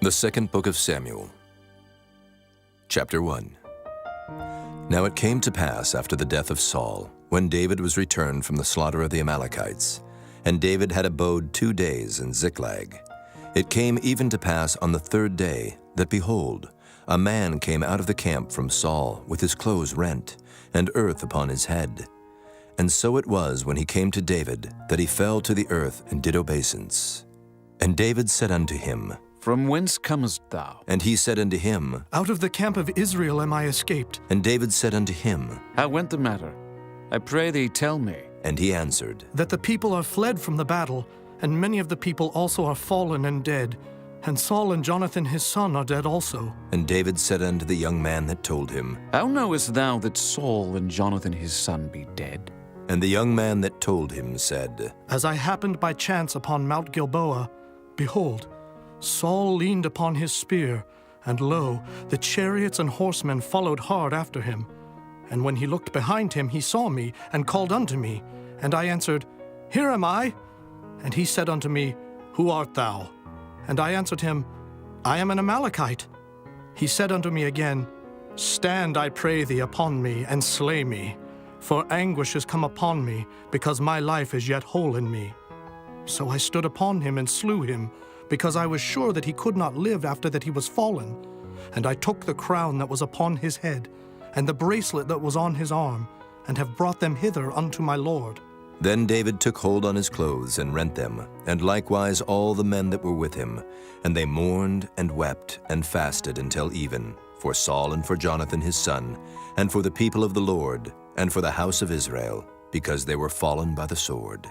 The second book of Samuel, chapter 1. Now it came to pass after the death of Saul, when David was returned from the slaughter of the Amalekites, and David had abode 2 days in Ziklag. It came even to pass on the 3rd day that, behold, a man came out of the camp from Saul with his clothes rent, and earth upon his head. And so it was, when he came to David, that he fell to the earth and did obeisance. And David said unto him, From whence comest thou? And he said unto him, Out of the camp of Israel am I escaped. And David said unto him, How went the matter? I pray thee, tell me. And he answered, That the people are fled from the battle, and many of the people also are fallen and dead. And Saul and Jonathan his son are dead also. And David said unto the young man that told him, How knowest thou that Saul and Jonathan his son be dead? And the young man that told him said, As I happened by chance upon Mount Gilboa, behold, Saul leaned upon his spear, and lo, the chariots and horsemen followed hard after him. And when he looked behind him, he saw me, and called unto me. And I answered, Here am I. And he said unto me, Who art thou? And I answered him, I am an Amalekite. He said unto me again, Stand, I pray thee, upon me, and slay me. For anguish is come upon me, because my life is yet whole in me. So I stood upon him and slew him, because I was sure that he could not live after that he was fallen. And I took the crown that was upon his head, and the bracelet that was on his arm, and have brought them hither unto my lord. Then David took hold on his clothes and rent them, and likewise all the men that were with him. And they mourned and wept and fasted until even, for Saul and for Jonathan his son, and for the people of the Lord, and for the house of Israel, because they were fallen by the sword.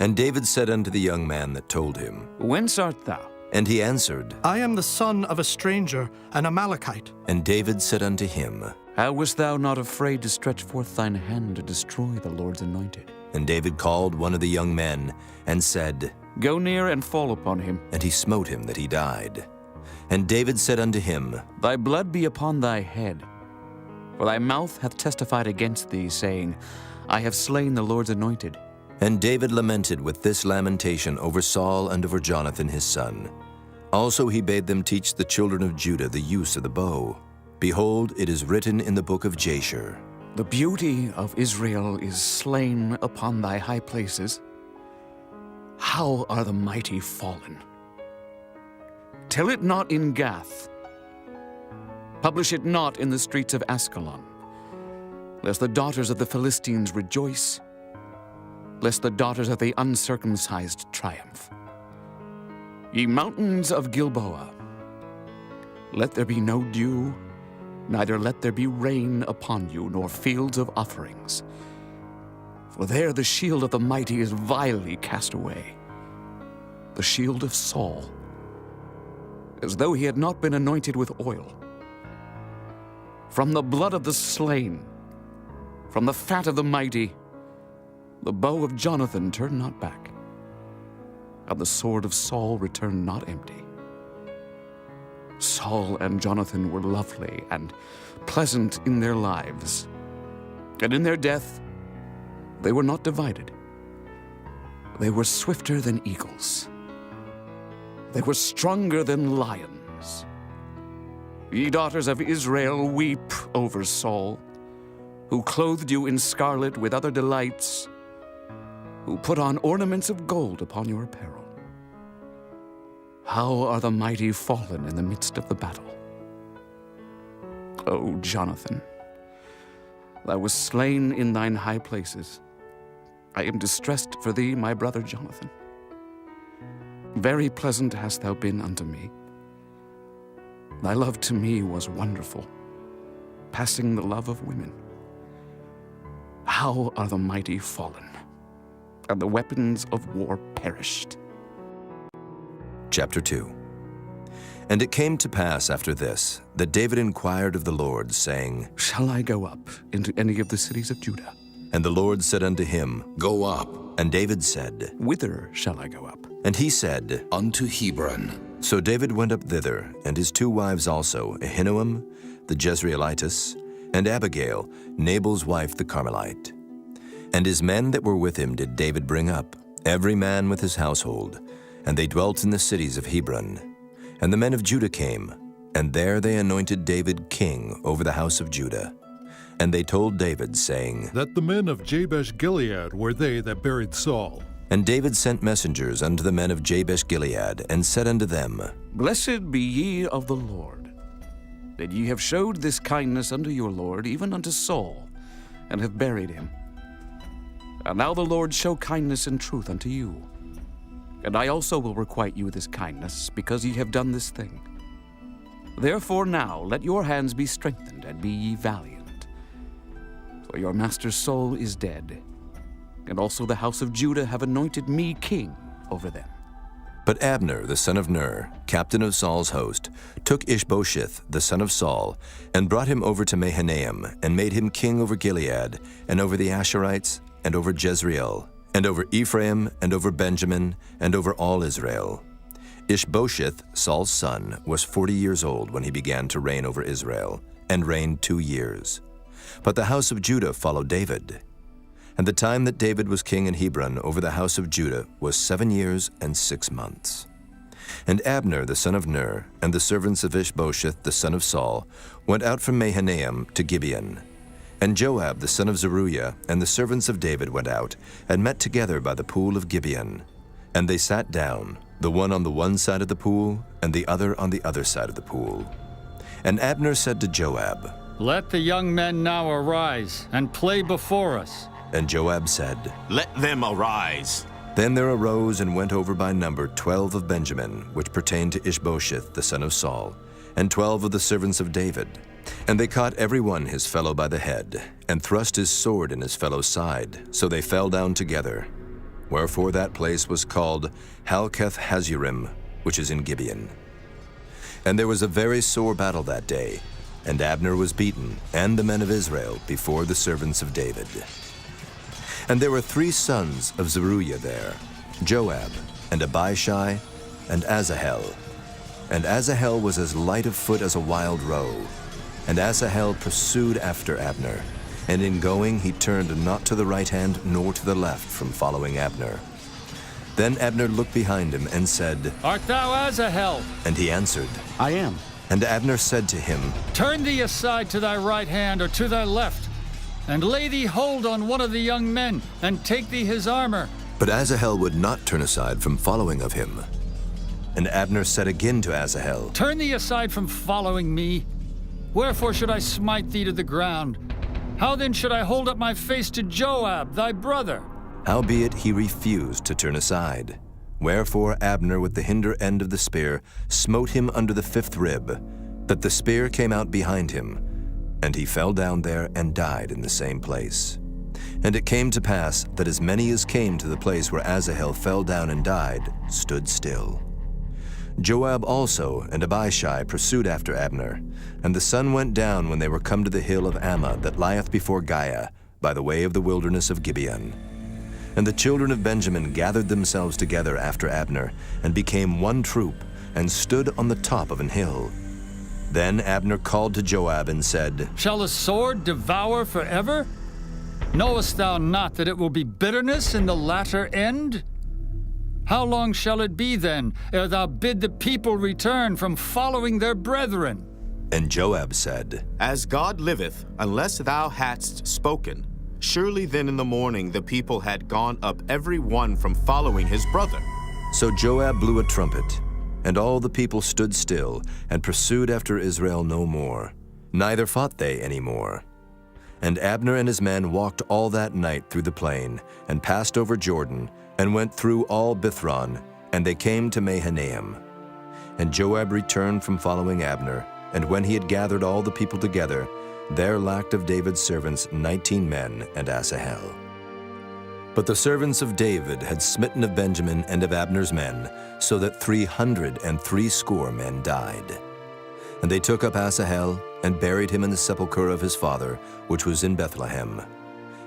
And David said unto the young man that told him, Whence art thou? And he answered, I am the son of a stranger, an Amalekite. And David said unto him, How wast thou not afraid to stretch forth thine hand to destroy the Lord's anointed? And David called one of the young men, and said, Go near and fall upon him. And he smote him that he died. And David said unto him, Thy blood be upon thy head. For thy mouth hath testified against thee, saying, I have slain the Lord's anointed. And David lamented with this lamentation over Saul and over Jonathan his son. Also he bade them teach the children of Judah the use of the bow. Behold, it is written in the book of Jasher, The beauty of Israel is slain upon thy high places. How are the mighty fallen? Tell it not in Gath. Publish it not in the streets of Askelon, lest the daughters of the Philistines rejoice, lest the daughters of the uncircumcised triumph. Ye mountains of Gilboa, let there be no dew, neither let there be rain upon you, nor fields of offerings. For there the shield of the mighty is vilely cast away, the shield of Saul, as though he had not been anointed with oil. From the blood of the slain, from the fat of the mighty, the bow of Jonathan turned not back, and the sword of Saul returned not empty. Saul and Jonathan were lovely and pleasant in their lives, and in their death they were not divided. They were swifter than eagles. They were stronger than lions. Ye daughters of Israel, weep over Saul, who clothed you in scarlet with other delights, who put on ornaments of gold upon your apparel. How are the mighty fallen in the midst of the battle? O Jonathan, thou wast slain in thine high places. I am distressed for thee, my brother Jonathan. Very pleasant hast thou been unto me. Thy love to me was wonderful, passing the love of women. How are the mighty fallen, and the weapons of war perished? Chapter 2. And it came to pass after this, that David inquired of the Lord, saying, Shall I go up into any of the cities of Judah? And the Lord said unto him, Go up And David said, Whither shall I go up? And he said, unto Hebron. So David went up thither, and his 2 wives also, Ahinoam the Jezreelitess, and Abigail, Nabal's wife the Carmelite. And his men that were with him did David bring up, every man with his household, and they dwelt in the cities of Hebron. And the men of Judah came, and there they anointed David king over the house of Judah. And they told David, saying, That the men of Jabesh-Gilead were they that buried Saul. And David sent messengers unto the men of Jabesh-Gilead, and said unto them, Blessed be ye of the Lord, that ye have showed this kindness unto your Lord, even unto Saul, and have buried him. And now the Lord show kindness and truth unto you. And I also will requite you this kindness, because ye have done this thing. Therefore now let your hands be strengthened, and be ye valiant. For your master Saul is dead, and also the house of Judah have anointed me king over them. But Abner, the son of Ner, captain of Saul's host, took Ishbosheth, the son of Saul, and brought him over to Mahanaim, and made him king over Gilead, and over the Asherites, and over Jezreel, and over Ephraim, and over Benjamin, and over all Israel. Ishbosheth, Saul's son, was 40 years old when he began to reign over Israel, and reigned 2 years. But the house of Judah followed David. And the time that David was king in Hebron over the house of Judah was 7 years and 6 months. And Abner the son of Ner, and the servants of Ishbosheth the son of Saul, went out from Mahanaim to Gibeon. And Joab the son of Zeruiah, and the servants of David went out, and met together by the pool of Gibeon. And they sat down, the one on the one side of the pool, and the other on the other side of the pool. And Abner said to Joab, Let the young men now arise, and play before us. And Joab said, Let them arise. Then there arose and went over by number 12 of Benjamin, which pertained to Ishbosheth the son of Saul, and 12 of the servants of David. And they caught every one his fellow by the head, and thrust his sword in his fellow's side, so they fell down together. Wherefore that place was called Halketh Hazurim, which is in Gibeon. And there was a very sore battle that day, and Abner was beaten, and the men of Israel, before the servants of David. And there were 3 sons of Zeruiah there, Joab, and Abishai, and Asahel. And Asahel was as light of foot as a wild roe. And Asahel pursued after Abner, and in going he turned not to the right hand nor to the left from following Abner. Then Abner looked behind him and said, Art thou Asahel? And he answered, I am. And Abner said to him, Turn thee aside to thy right hand or to thy left, and lay thee hold on one of the young men, and take thee his armor. But Asahel would not turn aside from following of him. And Abner said again to Asahel, Turn thee aside from following me. Wherefore should I smite thee to the ground? How then should I hold up my face to Joab, thy brother? Howbeit he refused to turn aside. Wherefore Abner with the hinder end of the spear smote him under the 5th rib, that the spear came out behind him, and he fell down there and died in the same place. And it came to pass that as many as came to the place where Asahel fell down and died stood still. Joab also and Abishai pursued after Abner, and the sun went down when they were come to the hill of Ammah that lieth before Giah, by the way of the wilderness of Gibeon. And the children of Benjamin gathered themselves together after Abner, and became one troop, and stood on the top of an hill. Then Abner called to Joab and said, Shall the sword devour forever? Knowest thou not that it will be bitterness in the latter end? How long shall it be then, ere thou bid the people return from following their brethren? And Joab said, As God liveth, unless thou hadst spoken, surely then in the morning the people had gone up every one from following his brother. So Joab blew a trumpet, and all the people stood still, and pursued after Israel no more, neither fought they any more. And Abner and his men walked all that night through the plain, and passed over Jordan, and went through all Bithron, and they came to Mahanaim. And Joab returned from following Abner, and when he had gathered all the people together, there lacked of David's servants 19 men and Asahel. But the servants of David had smitten of Benjamin and of Abner's men, so that 360 men died. And they took up Asahel, and buried him in the sepulchre of his father, which was in Bethlehem.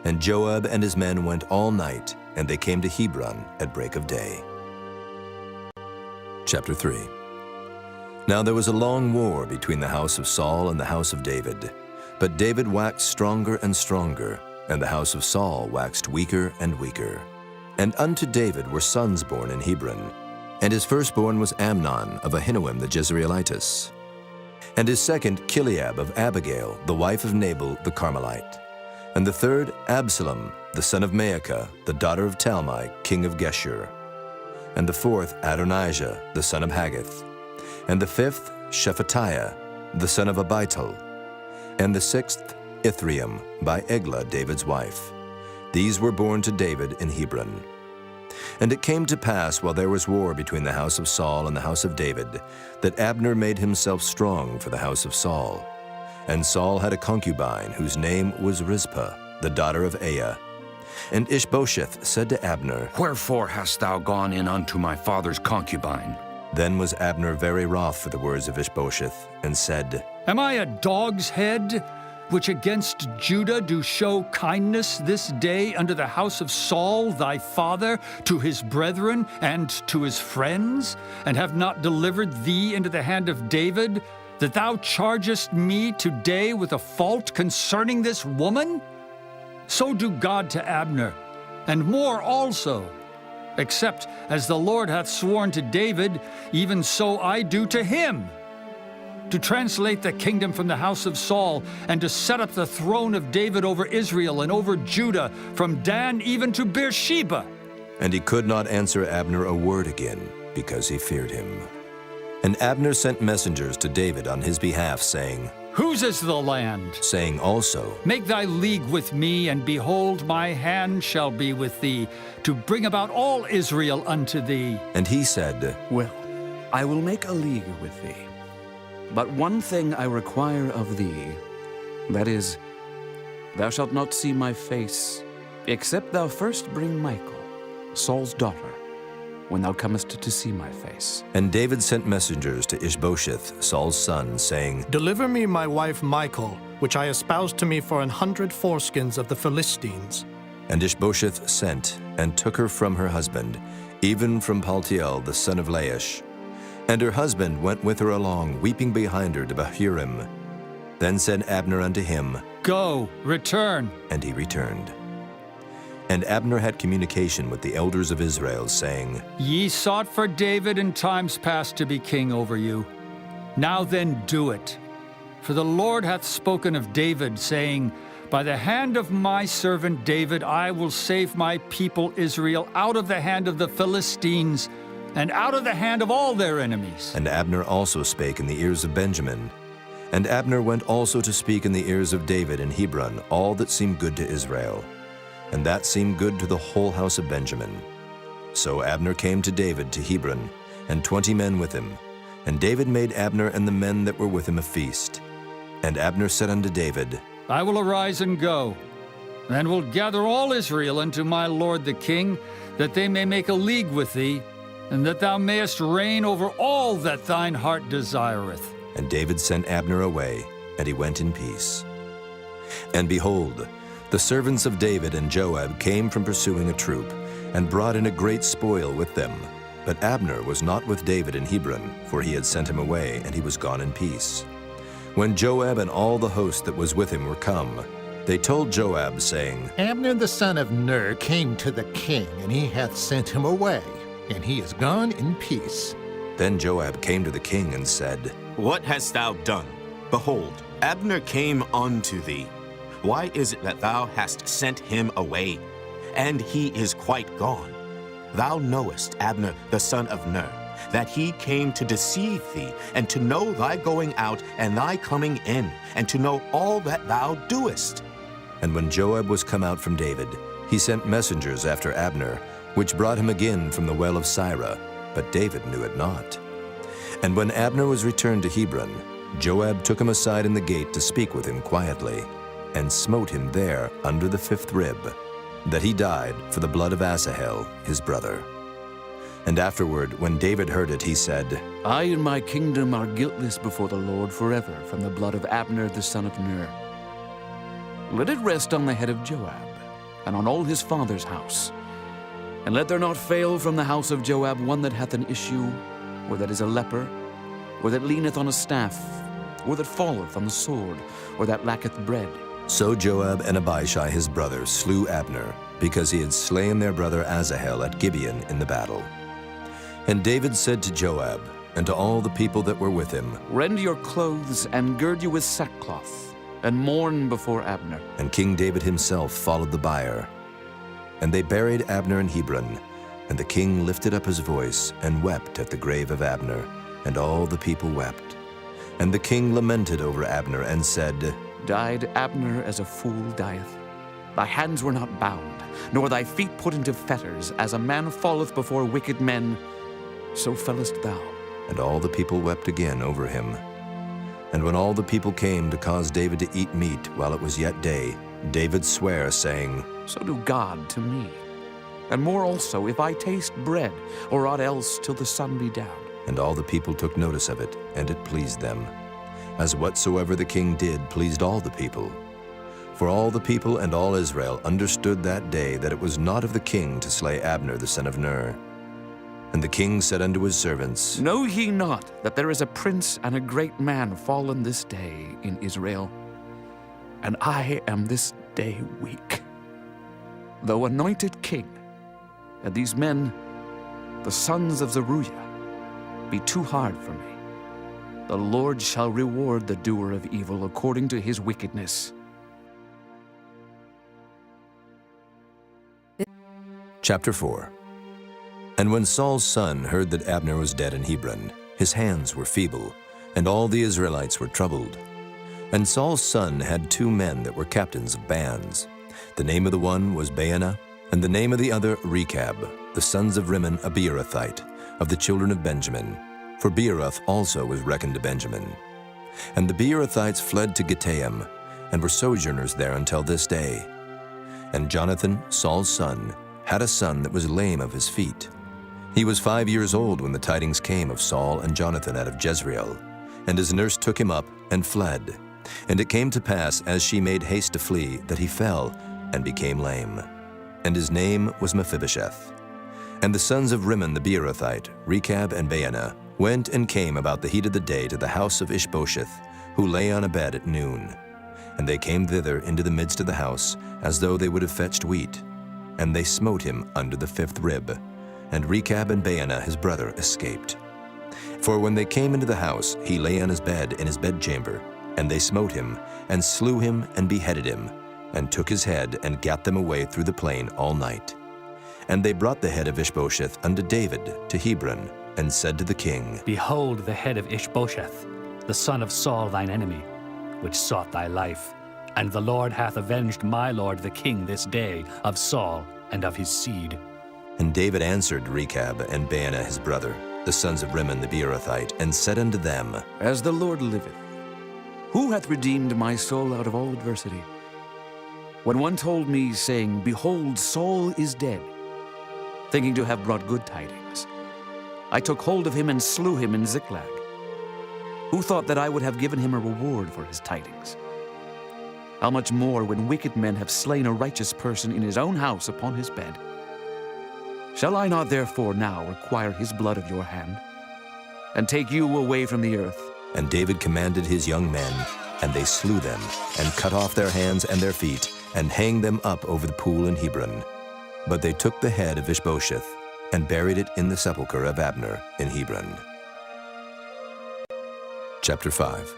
And Joab and his men went all night, and they came to Hebron at break of day. Chapter 3. Now there was a long war between the house of Saul and the house of David. But David waxed stronger and stronger, and the house of Saul waxed weaker and weaker. And unto David were sons born in Hebron. And his firstborn was Amnon of Ahinoam the Jezreelitess. And his second, Chileab of Abigail, the wife of Nabal the Carmelite. And the third, Absalom, the son of Maacah, the daughter of Talmai, king of Geshur. And the fourth, Adonijah, the son of Haggith. And the fifth, Shephatiah, the son of Abital. And the sixth, Ithream, by Eglah, David's wife. These were born to David in Hebron. And it came to pass, while there was war between the house of Saul and the house of David, that Abner made himself strong for the house of Saul. And Saul had a concubine, whose name was Rizpah, the daughter of Aiah. And Ishbosheth said to Abner, Wherefore hast thou gone in unto my father's concubine? Then was Abner very wroth for the words of Ishbosheth, and said, Am I a dog's head, which against Judah do show kindness this day unto the house of Saul thy father, to his brethren and to his friends, and have not delivered thee into the hand of David, that thou chargest me today with a fault concerning this woman? So do God to Abner, and more also. Except as the Lord hath sworn to David, even so I do to him, to translate the kingdom from the house of Saul, and to set up the throne of David over Israel and over Judah, from Dan even to Beersheba. And he could not answer Abner a word again, because he feared him. And Abner sent messengers to David on his behalf, saying, Whose is the land? Saying also, Make thy league with me, and behold, my hand shall be with thee, to bring about all Israel unto thee. And he said, Well, I will make a league with thee. But one thing I require of thee, that is, thou shalt not see my face, except thou first bring Michal, Saul's daughter, when thou comest to see my face. And David sent messengers to Ishbosheth, Saul's son, saying, Deliver me my wife Michal, which I espoused to me for 100 foreskins of the Philistines. And Ishbosheth sent, and took her from her husband, even from Paltiel the son of Laish. And her husband went with her along, weeping behind her to Bahurim. Then said Abner unto him, Go, return. And he returned. And Abner had communication with the elders of Israel, saying, Ye sought for David in times past to be king over you. Now then do it. For the Lord hath spoken of David, saying, By the hand of my servant David I will save my people Israel out of the hand of the Philistines, and out of the hand of all their enemies. And Abner also spake in the ears of Benjamin. And Abner went also to speak in the ears of David in Hebron all that seemed good to Israel. And that seemed good to the whole house of Benjamin. So Abner came to David to Hebron, and 20 men with him. And David made Abner and the men that were with him a feast. And Abner said unto David, I will arise and go, and will gather all Israel unto my lord the king, that they may make a league with thee, and that thou mayest reign over all that thine heart desireth. And David sent Abner away, and he went in peace. And behold, the servants of David and Joab came from pursuing a troop, and brought in a great spoil with them. But Abner was not with David in Hebron, for he had sent him away, and he was gone in peace. When Joab and all the host that was with him were come, they told Joab, saying, Abner the son of Ner came to the king, and he hath sent him away, and he is gone in peace. Then Joab came to the king and said, What hast thou done? Behold, Abner came unto thee. Why is it that thou hast sent him away? And he is quite gone. Thou knowest, Abner the son of Ner, that he came to deceive thee, and to know thy going out and thy coming in, and to know all that thou doest. And when Joab was come out from David, he sent messengers after Abner, which brought him again from the well of Sirah, but David knew it not. And when Abner was returned to Hebron, Joab took him aside in the gate to speak with him quietly, and smote him there under the 5th rib, that he died for the blood of Asahel, his brother. And afterward, when David heard it, he said, I and my kingdom are guiltless before the Lord forever from the blood of Abner the son of Ner. Let it rest on the head of Joab, and on all his father's house. And let there not fail from the house of Joab one that hath an issue, or that is a leper, or that leaneth on a staff, or that falleth on the sword, or that lacketh bread. So Joab and Abishai his brother slew Abner, because he had slain their brother Asahel at Gibeon in the battle. And David said to Joab and to all the people that were with him, Rend your clothes and gird you with sackcloth, and mourn before Abner. And King David himself followed the bier. And they buried Abner in Hebron, and the king lifted up his voice and wept at the grave of Abner, and all the people wept. And the king lamented over Abner and said, Died Abner as a fool dieth? Thy hands were not bound, nor thy feet put into fetters, as a man falleth before wicked men, so fellest thou. And all the people wept again over him. And when all the people came to cause David to eat meat while it was yet day, David sware, saying, So do God to me, and more also, if I taste bread, or aught else till the sun be down. And all the people took notice of it, and it pleased them, as whatsoever the king did pleased all the people. For all the people and all Israel understood that day that it was not of the king to slay Abner the son of Ner. And the king said unto his servants, Know ye not that there is a prince and a great man fallen this day in Israel? And I am this day weak, though anointed king, and these men, the sons of Zeruiah, be too hard for me. The Lord shall reward the doer of evil according to his wickedness. Chapter 4. And when Saul's son heard that Abner was dead in Hebron, his hands were feeble, and all the Israelites were troubled. And Saul's son had 2 men that were captains of bands. The name of the one was Baanah, and the name of the other Rechab, the sons of Rimmon a Beerothite, of the children of Benjamin. For Beeroth also was reckoned to Benjamin. And the Beerothites fled to Gittaim, and were sojourners there until this day. And Jonathan, Saul's son, had a son that was lame of his feet. He was 5 years old when the tidings came of Saul and Jonathan out of Jezreel. And his nurse took him up and fled. And it came to pass, as she made haste to flee, that he fell and became lame. And his name was Mephibosheth. And the sons of Rimmon the Beerothite, Rechab and Baanah, went and came about the heat of the day to the house of Ishbosheth, who lay on a bed at noon. And they came thither into the midst of the house, as though they would have fetched wheat. And they smote him under the 5th rib. And Rechab and Baanah his brother escaped. For when they came into the house, he lay on his bed in his bedchamber. And they smote him, and slew him, and beheaded him, and took his head, and gat them away through the plain all night. And they brought the head of Ishbosheth unto David to Hebron, and said to the king, Behold the head of Ishbosheth, the son of Saul thine enemy, which sought thy life. And the Lord hath avenged my lord the king this day of Saul and of his seed. And David answered Rechab and Baanah his brother, the sons of Rimmon the Beerothite, and said unto them, As the Lord liveth, who hath redeemed my soul out of all adversity? When one told me, saying, Behold, Saul is dead, thinking to have brought good tidings, I took hold of him and slew him in Ziklag. Who thought that I would have given him a reward for his tidings? How much more when wicked men have slain a righteous person in his own house upon his bed? Shall I not therefore now require his blood of your hand, and take you away from the earth? And David commanded his young men, and they slew them, and cut off their hands and their feet, and hanged them up over the pool in Hebron. But they took the head of Ishbosheth, and buried it in the sepulchre of Abner in Hebron. Chapter 5.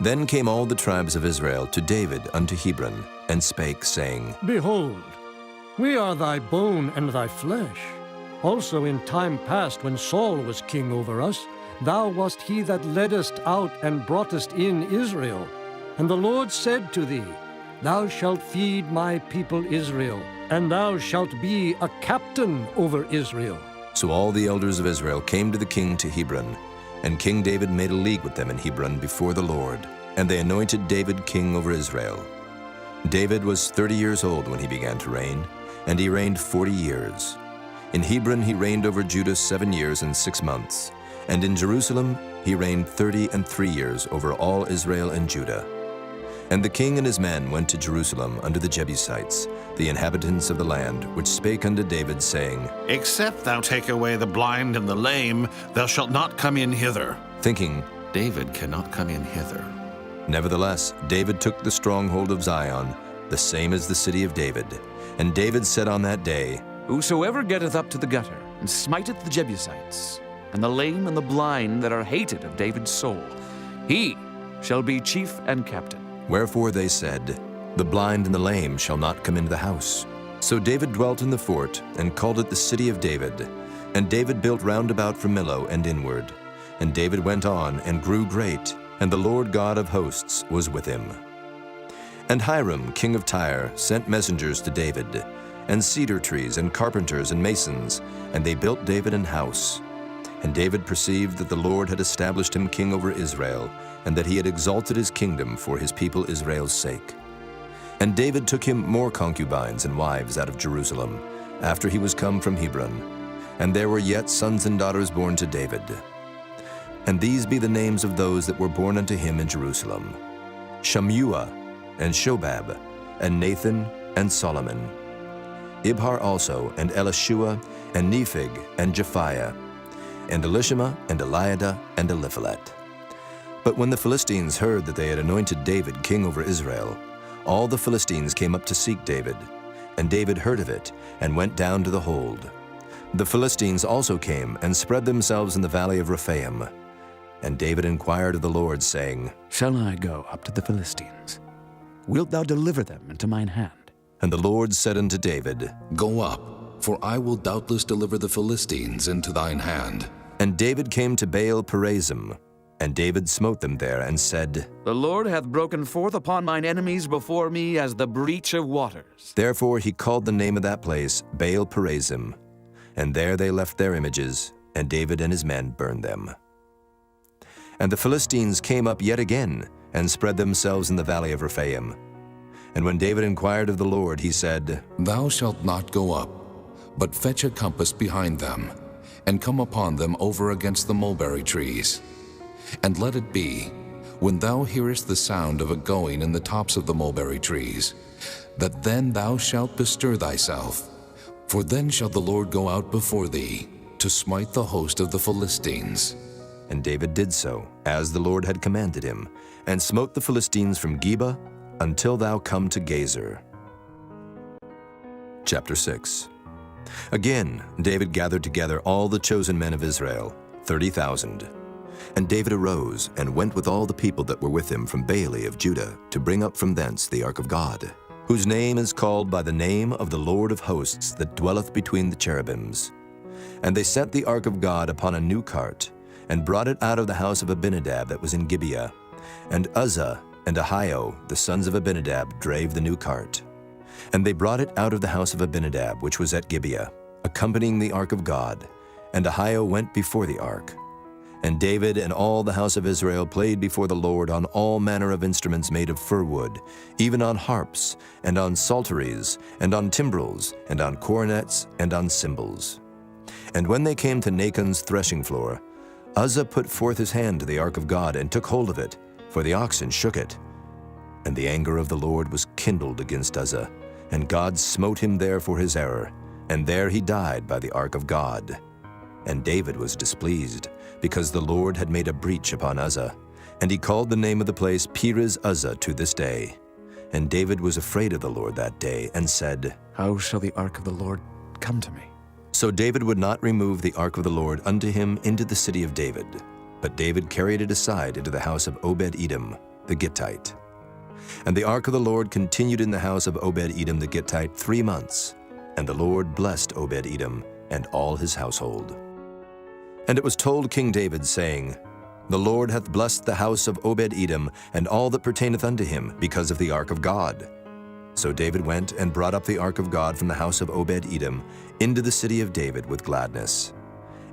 Then came all the tribes of Israel to David unto Hebron, and spake, saying, Behold, we are thy bone and thy flesh. Also in time past, when Saul was king over us, thou wast he that leddest out and broughtest in Israel. And the Lord said to thee, Thou shalt feed my people Israel, and thou shalt be a captain over Israel. So all the elders of Israel came to the king to Hebron, and King David made a league with them in Hebron before the Lord, and they anointed David king over Israel. David was 30 years old when he began to reign, and he reigned 40 years. In Hebron he reigned over Judah 7 years and 6 months, and in Jerusalem he reigned 33 years over all Israel and Judah. And the king and his men went to Jerusalem unto the Jebusites, the inhabitants of the land, which spake unto David, saying, Except thou take away the blind and the lame, thou shalt not come in hither. Thinking, David cannot come in hither. Nevertheless, David took the stronghold of Zion, the same as the city of David. And David said on that day, Whosoever getteth up to the gutter, and smiteth the Jebusites, and the lame and the blind that are hated of David's soul. He shall be chief and captain. Wherefore they said, The blind and the lame shall not come into the house. So David dwelt in the fort, and called it the city of David. And David built round about from Millo and inward. And David went on and grew great, and the Lord God of hosts was with him. And Hiram, king of Tyre, sent messengers to David, and cedar trees, and carpenters, and masons, and they built David an house. And David perceived that the Lord had established him king over Israel, and that he had exalted his kingdom for his people Israel's sake. And David took him more concubines and wives out of Jerusalem, after he was come from Hebron. And there were yet sons and daughters born to David. And these be the names of those that were born unto him in Jerusalem: Shammua, and Shobab, and Nathan, and Solomon. Ibhar also, and Elishua, and Nephig, and Japhiah, and Elishama, and Eliada, and Eliphalet. But when the Philistines heard that they had anointed David king over Israel, all the Philistines came up to seek David. And David heard of it, and went down to the hold. The Philistines also came, and spread themselves in the valley of Rephaim. And David inquired of the Lord, saying, Shall I go up to the Philistines? Wilt thou deliver them into mine hand? And the Lord said unto David, Go up, for I will doubtless deliver the Philistines into thine hand. And David came to Baal Perazim, and David smote them there, and said, The Lord hath broken forth upon mine enemies before me as the breach of waters. Therefore he called the name of that place Baal Perazim. And there they left their images, and David and his men burned them. And the Philistines came up yet again, and spread themselves in the valley of Rephaim. And when David inquired of the Lord, he said, Thou shalt not go up, but fetch a compass behind them, and come upon them over against the mulberry trees. And let it be, when thou hearest the sound of a going in the tops of the mulberry trees, that then thou shalt bestir thyself, for then shall the Lord go out before thee, to smite the host of the Philistines. And David did so, as the Lord had commanded him, and smote the Philistines from Geba until thou come to Gazer. Chapter 6. Again David gathered together all the chosen men of Israel, 30,000. And David arose, and went with all the people that were with him from Baale of Judah, to bring up from thence the ark of God, whose name is called by the name of the Lord of hosts that dwelleth between the cherubims. And they set the ark of God upon a new cart, and brought it out of the house of Abinadab that was in Gibeah. And Uzzah and Ahio, the sons of Abinadab, drave the new cart. And they brought it out of the house of Abinadab, which was at Gibeah, accompanying the ark of God. And Ahio went before the ark. And David and all the house of Israel played before the Lord on all manner of instruments made of fir wood, even on harps, and on psalteries, and on timbrels, and on cornets, and on cymbals. And when they came to Nachon's threshing floor, Uzzah put forth his hand to the ark of God, and took hold of it, for the oxen shook it. And the anger of the Lord was kindled against Uzzah, and God smote him there for his error, and there he died by the ark of God. And David was displeased, because the Lord had made a breach upon Uzzah, and he called the name of the place Perez Uzzah to this day. And David was afraid of the Lord that day, and said, How shall the ark of the Lord come to me? So David would not remove the ark of the Lord unto him into the city of David, but David carried it aside into the house of Obed-Edom the Gittite. And the ark of the Lord continued in the house of Obed-Edom the Gittite 3 months, and the Lord blessed Obed-Edom and all his household. And it was told King David, saying, The Lord hath blessed the house of Obed-Edom and all that pertaineth unto him, because of the ark of God. So David went and brought up the ark of God from the house of Obed-Edom into the city of David with gladness.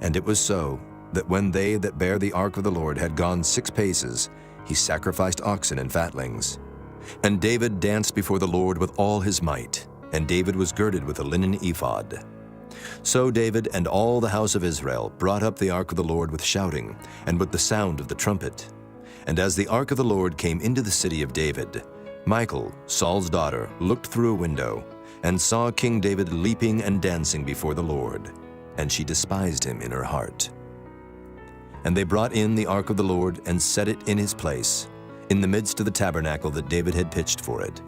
And it was so, that when they that bare the ark of the Lord had gone 6 paces, he sacrificed oxen and fatlings. And David danced before the Lord with all his might, and David was girded with a linen ephod. So David and all the house of Israel brought up the ark of the Lord with shouting, and with the sound of the trumpet. And as the ark of the Lord came into the city of David, Michal, Saul's daughter, looked through a window, and saw King David leaping and dancing before the Lord, and she despised him in her heart. And they brought in the ark of the Lord, and set it in his place, in the midst of the tabernacle that David had pitched for it.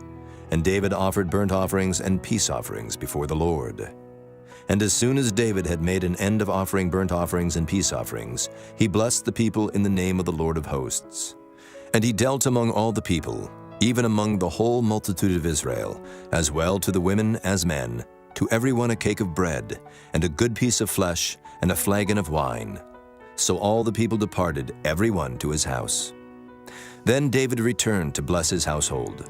And David offered burnt offerings and peace offerings before the Lord. And as soon as David had made an end of offering burnt offerings and peace offerings, he blessed the people in the name of the Lord of hosts. And he dealt among all the people, even among the whole multitude of Israel, as well to the women as men, to every one a cake of bread, and a good piece of flesh, and a flagon of wine. So all the people departed, every one to his house. Then David returned to bless his household.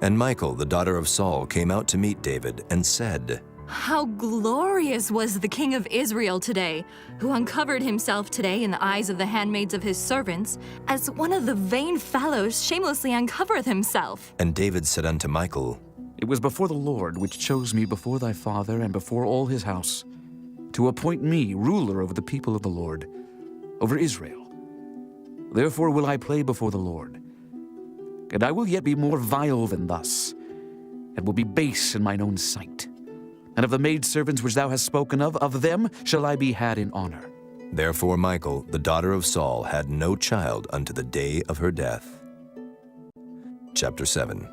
And Michal, the daughter of Saul, came out to meet David, and said, "How glorious was the king of Israel today, who uncovered himself today in the eyes of the handmaids of his servants, as one of the vain fellows shamelessly uncovereth himself." And David said unto Michal, It was before the Lord which chose me before thy father and before all his house, to appoint me ruler over the people of the Lord, over Israel. Therefore will I play before the Lord. And I will yet be more vile than thus, and will be base in mine own sight. And of the maidservants which thou hast spoken of them shall I be had in honor. Therefore Michal, the daughter of Saul, had no child unto the day of her death. Chapter 7.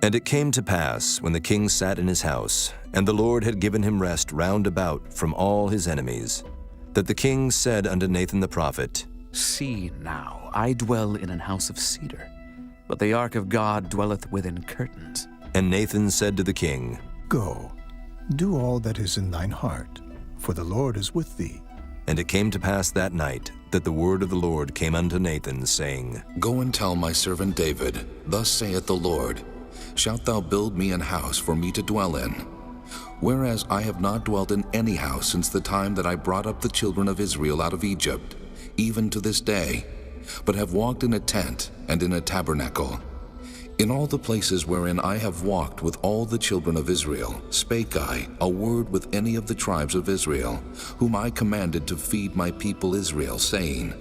And it came to pass, when the king sat in his house, and the Lord had given him rest round about from all his enemies, that the king said unto Nathan the prophet, See now, I dwell in an house of cedar, but the ark of God dwelleth within curtains. And Nathan said to the king, Go, do all that is in thine heart, for the Lord is with thee. And it came to pass that night that the word of the Lord came unto Nathan, saying, Go and tell my servant David, Thus saith the Lord, Shalt thou build me an house for me to dwell in? Whereas I have not dwelt in any house since the time that I brought up the children of Israel out of Egypt, even to this day, but have walked in a tent and in a tabernacle. In all the places wherein I have walked with all the children of Israel, spake I a word with any of the tribes of Israel, whom I commanded to feed my people Israel, saying,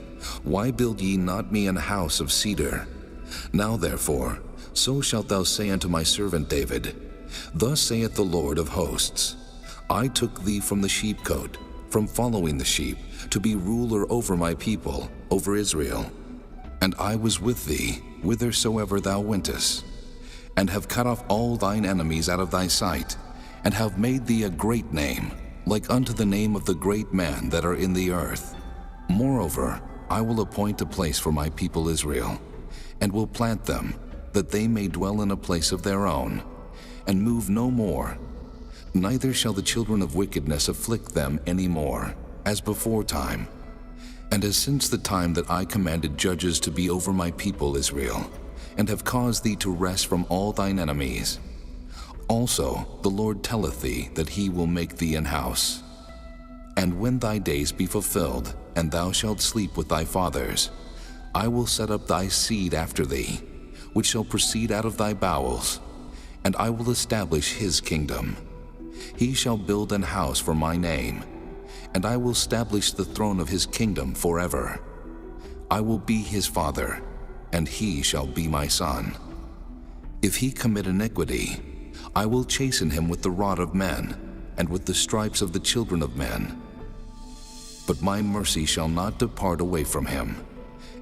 Why build ye not me an house of cedar? Now therefore, so shalt thou say unto my servant David, Thus saith the Lord of hosts, I took thee from the sheepcote, from following the sheep, to be ruler over my people, over Israel. And I was with thee, whithersoever thou wentest, and have cut off all thine enemies out of thy sight, and have made thee a great name, like unto the name of the great men that are in the earth. Moreover, I will appoint a place for my people Israel, and will plant them, that they may dwell in a place of their own, and move no more. Neither shall the children of wickedness afflict them any more, as before time, and as since the time that I commanded judges to be over my people Israel, and have caused thee to rest from all thine enemies. Also the Lord telleth thee that he will make thee an house. And when thy days be fulfilled, and thou shalt sleep with thy fathers, I will set up thy seed after thee, which shall proceed out of thy bowels, and I will establish his kingdom. He shall build an house for my name, and I will establish the throne of his kingdom forever. I will be his father, and he shall be my son. If he commit iniquity, I will chasten him with the rod of men, and with the stripes of the children of men. But my mercy shall not depart away from him,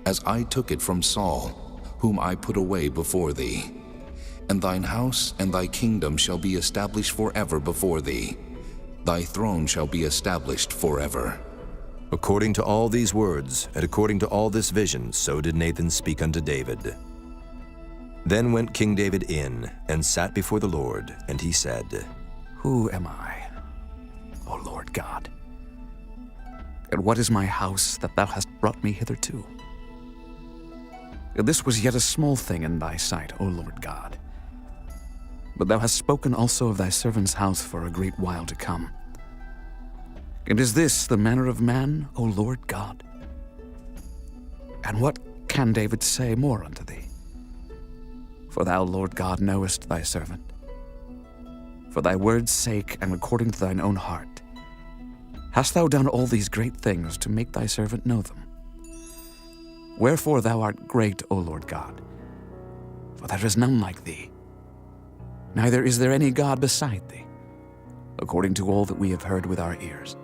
as I took it from Saul, whom I put away before thee. And thine house and thy kingdom shall be established forever before thee. Thy throne shall be established forever. According to all these words, and according to all this vision, so did Nathan speak unto David. Then went King David in, and sat before the Lord, and he said, Who am I, O Lord God? And what is my house that thou hast brought me hitherto? This was yet a small thing in thy sight, O Lord God. But thou hast spoken also of thy servant's house for a great while to come. And is this the manner of man, O Lord God? And what can David say more unto thee? For thou, Lord God, knowest thy servant. For thy word's sake, and according to thine own heart, hast thou done all these great things to make thy servant know them. Wherefore thou art great, O Lord God, for there is none like thee, neither is there any God beside thee, according to all that we have heard with our ears.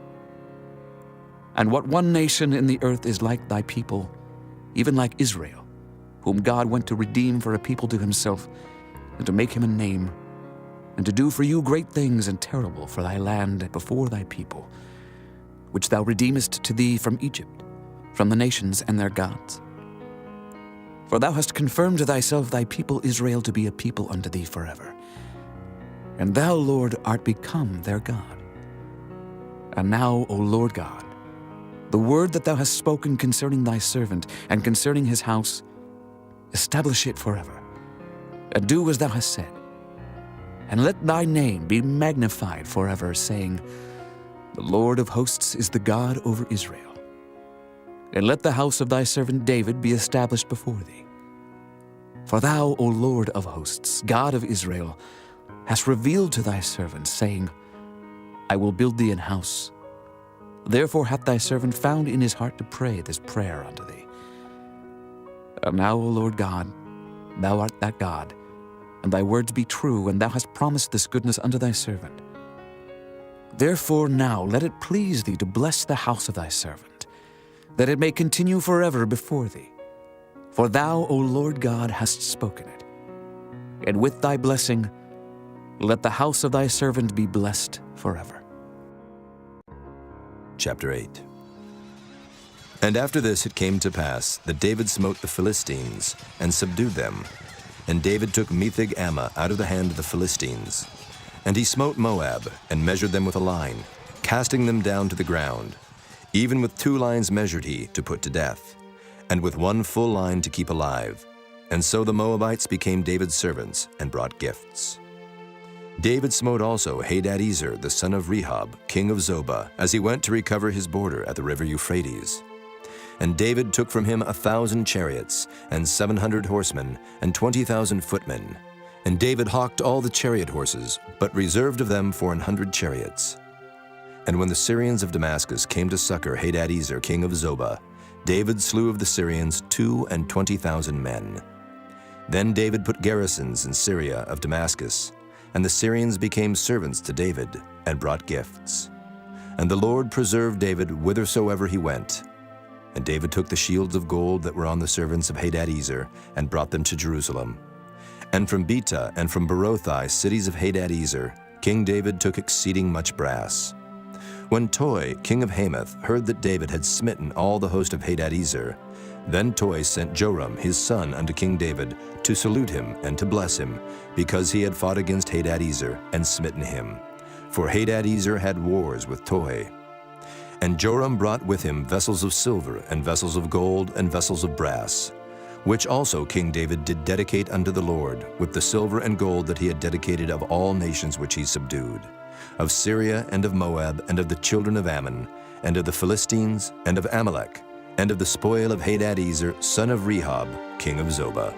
And what one nation in the earth is like thy people, even like Israel, whom God went to redeem for a people to himself, and to make him a name, and to do for you great things and terrible for thy land before thy people, which thou redeemest to thee from Egypt, from the nations and their gods. For thou hast confirmed to thyself thy people Israel to be a people unto thee forever. And thou, Lord, art become their God. And now, O Lord God, the word that thou hast spoken concerning thy servant and concerning his house, establish it forever, and do as thou hast said. And let thy name be magnified forever, saying, The Lord of hosts is the God over Israel. And let the house of thy servant David be established before thee. For thou, O Lord of hosts, God of Israel, hast revealed to thy servant, saying, I will build thee an house. Therefore hath thy servant found in his heart to pray this prayer unto thee. And now, O Lord God, thou art that God, and thy words be true, and thou hast promised this goodness unto thy servant. Therefore now let it please thee to bless the house of thy servant, that it may continue forever before thee. For thou, O Lord God, hast spoken it. And with thy blessing, let the house of thy servant be blessed forever. Chapter 8. And after this it came to pass that David smote the Philistines and subdued them. And David took Metheg-Ammah out of the hand of the Philistines. And he smote Moab, and measured them with a line, casting them down to the ground. Even with 2 lines measured he, to put to death, and with 1 full line to keep alive. And so the Moabites became David's servants, and brought gifts. David smote also Hadadezer, the son of Rehob, king of Zobah, as he went to recover his border at the river Euphrates. And David took from him 1,000 chariots, and 700 horsemen, and 20,000 footmen. And David hawked all the chariot horses, but reserved of them 400 chariots. And when the Syrians of Damascus came to succor Hadadezer, king of Zobah, David slew of the Syrians 22,000 men. Then David put garrisons in Syria of Damascus, and the Syrians became servants to David, and brought gifts. And the Lord preserved David whithersoever he went. And David took the shields of gold that were on the servants of Hadadezer, and brought them to Jerusalem. And from Betah and from Berothai, cities of Hadadezer, King David took exceeding much brass. When Toi, king of Hamath, heard that David had smitten all the host of Hadadezer, then Toi sent Joram his son unto King David to salute him and to bless him, because he had fought against Hadadezer and smitten him. For Hadadezer had wars with Toi. And Joram brought with him vessels of silver, and vessels of gold, and vessels of brass, which also King David did dedicate unto the Lord, with the silver and gold that he had dedicated of all nations which he subdued, of Syria, and of Moab, and of the children of Ammon, and of the Philistines, and of Amalek, and of the spoil of Hadadezer, son of Rehob, king of Zobah.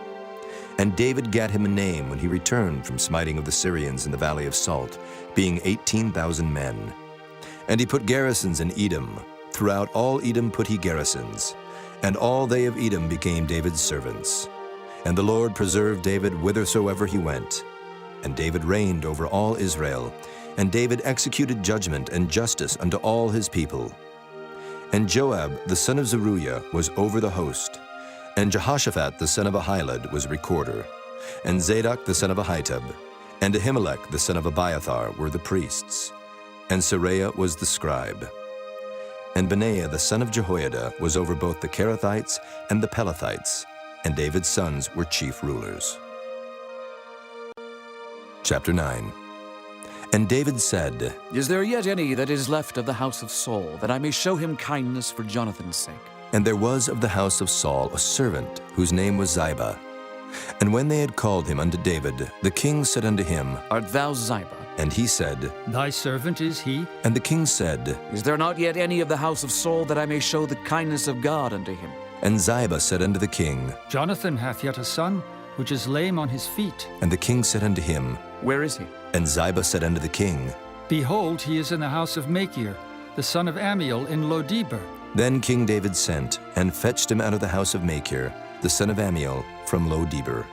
And David gat him a name when he returned from smiting of the Syrians in the valley of Salt, being 18,000 men. And he put garrisons in Edom. Throughout all Edom put he garrisons. And all they of Edom became David's servants. And the Lord preserved David whithersoever he went. And David reigned over all Israel. And David executed judgment and justice unto all his people. And Joab the son of Zeruiah was over the host. And Jehoshaphat the son of Ahilud was recorder. And Zadok the son of Ahitub, and Ahimelech the son of Abiathar were the priests. And Seraiah was the scribe. And Benaiah the son of Jehoiada was over both the Kerethites and the Pelethites, and David's sons were chief rulers. Chapter 9. And David said, Is there yet any that is left of the house of Saul, that I may show him kindness for Jonathan's sake? And there was of the house of Saul a servant, whose name was Ziba. And when they had called him unto David, the king said unto him, Art thou Ziba? And he said, Thy servant is he. And the king said, Is there not yet any of the house of Saul, that I may show the kindness of God unto him? And Ziba said unto the king, Jonathan hath yet a son, which is lame on his feet. And the king said unto him, Where is he? And Ziba said unto the king, Behold, he is in the house of Machir, the son of Ammiel in Lodebar. Then King David sent, and fetched him out of the house of Machir, the son of Ammiel, from Lodebar.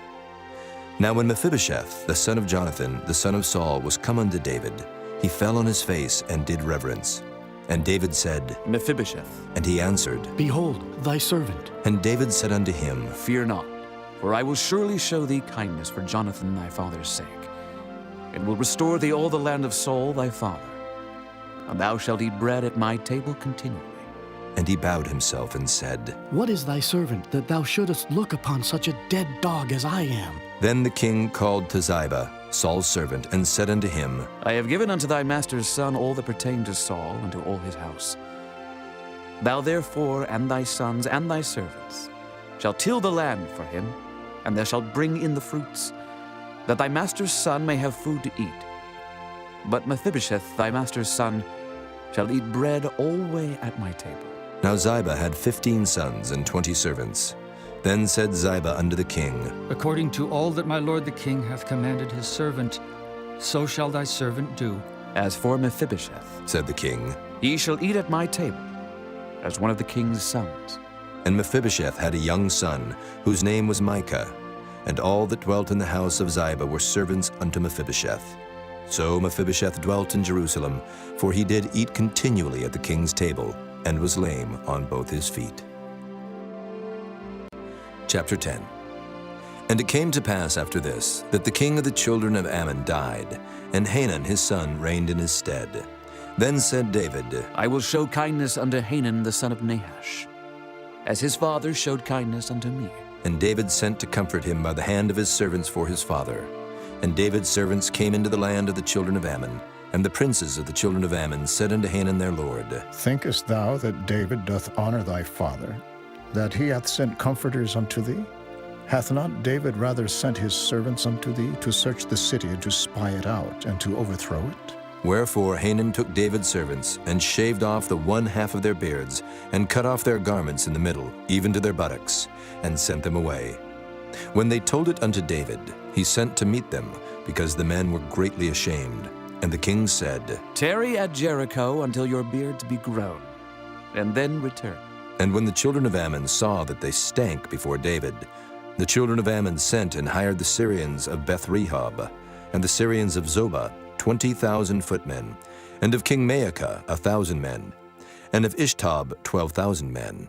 Now when Mephibosheth, the son of Jonathan, the son of Saul, was come unto David, he fell on his face and did reverence. And David said, Mephibosheth. And he answered, Behold, thy servant. And David said unto him, Fear not, for I will surely show thee kindness for Jonathan thy father's sake. and will restore thee all the land of Saul thy father. And thou shalt eat bread at my table continually. And he bowed himself and said, What is thy servant, that thou shouldest look upon such a dead dog as I am? Then the king called to Ziba, Saul's servant, and said unto him, I have given unto thy master's son all that pertained to Saul and to all his house. Thou therefore and thy sons and thy servants shalt till the land for him, and thou shalt bring in the fruits, that thy master's son may have food to eat. But Mephibosheth, thy master's son, shall eat bread alway at my table. Now Ziba had 15 sons and 20 servants. Then said Ziba unto the king, According to all that my lord the king hath commanded his servant, so shall thy servant do. As for Mephibosheth, said the king, he shall eat at my table, as one of the king's sons. And Mephibosheth had a young son, whose name was Micah, and all that dwelt in the house of Ziba were servants unto Mephibosheth. So Mephibosheth dwelt in Jerusalem, for he did eat continually at the king's table, and was lame on both his feet. Chapter 10. And it came to pass after this, that the king of the children of Ammon died, and Hanun his son reigned in his stead. Then said David, I will show kindness unto Hanun the son of Nahash, as his father showed kindness unto me. And David sent to comfort him by the hand of his servants for his father. And David's servants came into the land of the children of Ammon, and the princes of the children of Ammon said unto Hanun their lord, Thinkest thou that David doth honor thy father, that he hath sent comforters unto thee? Hath not David rather sent his servants unto thee to search the city and to spy it out and to overthrow it? Wherefore Hanun took David's servants, and shaved off the one half of their beards, and cut off their garments in the middle, even to their buttocks, and sent them away. When they told it unto David, he sent to meet them, because the men were greatly ashamed. And the king said, Tarry at Jericho until your beards be grown, and then return. And when the children of Ammon saw that they stank before David, the children of Ammon sent and hired the Syrians of Beth-rehob, and the Syrians of Zobah 20,000 footmen, and of King Maacah 1,000 men, and of Ishtob 12,000 men.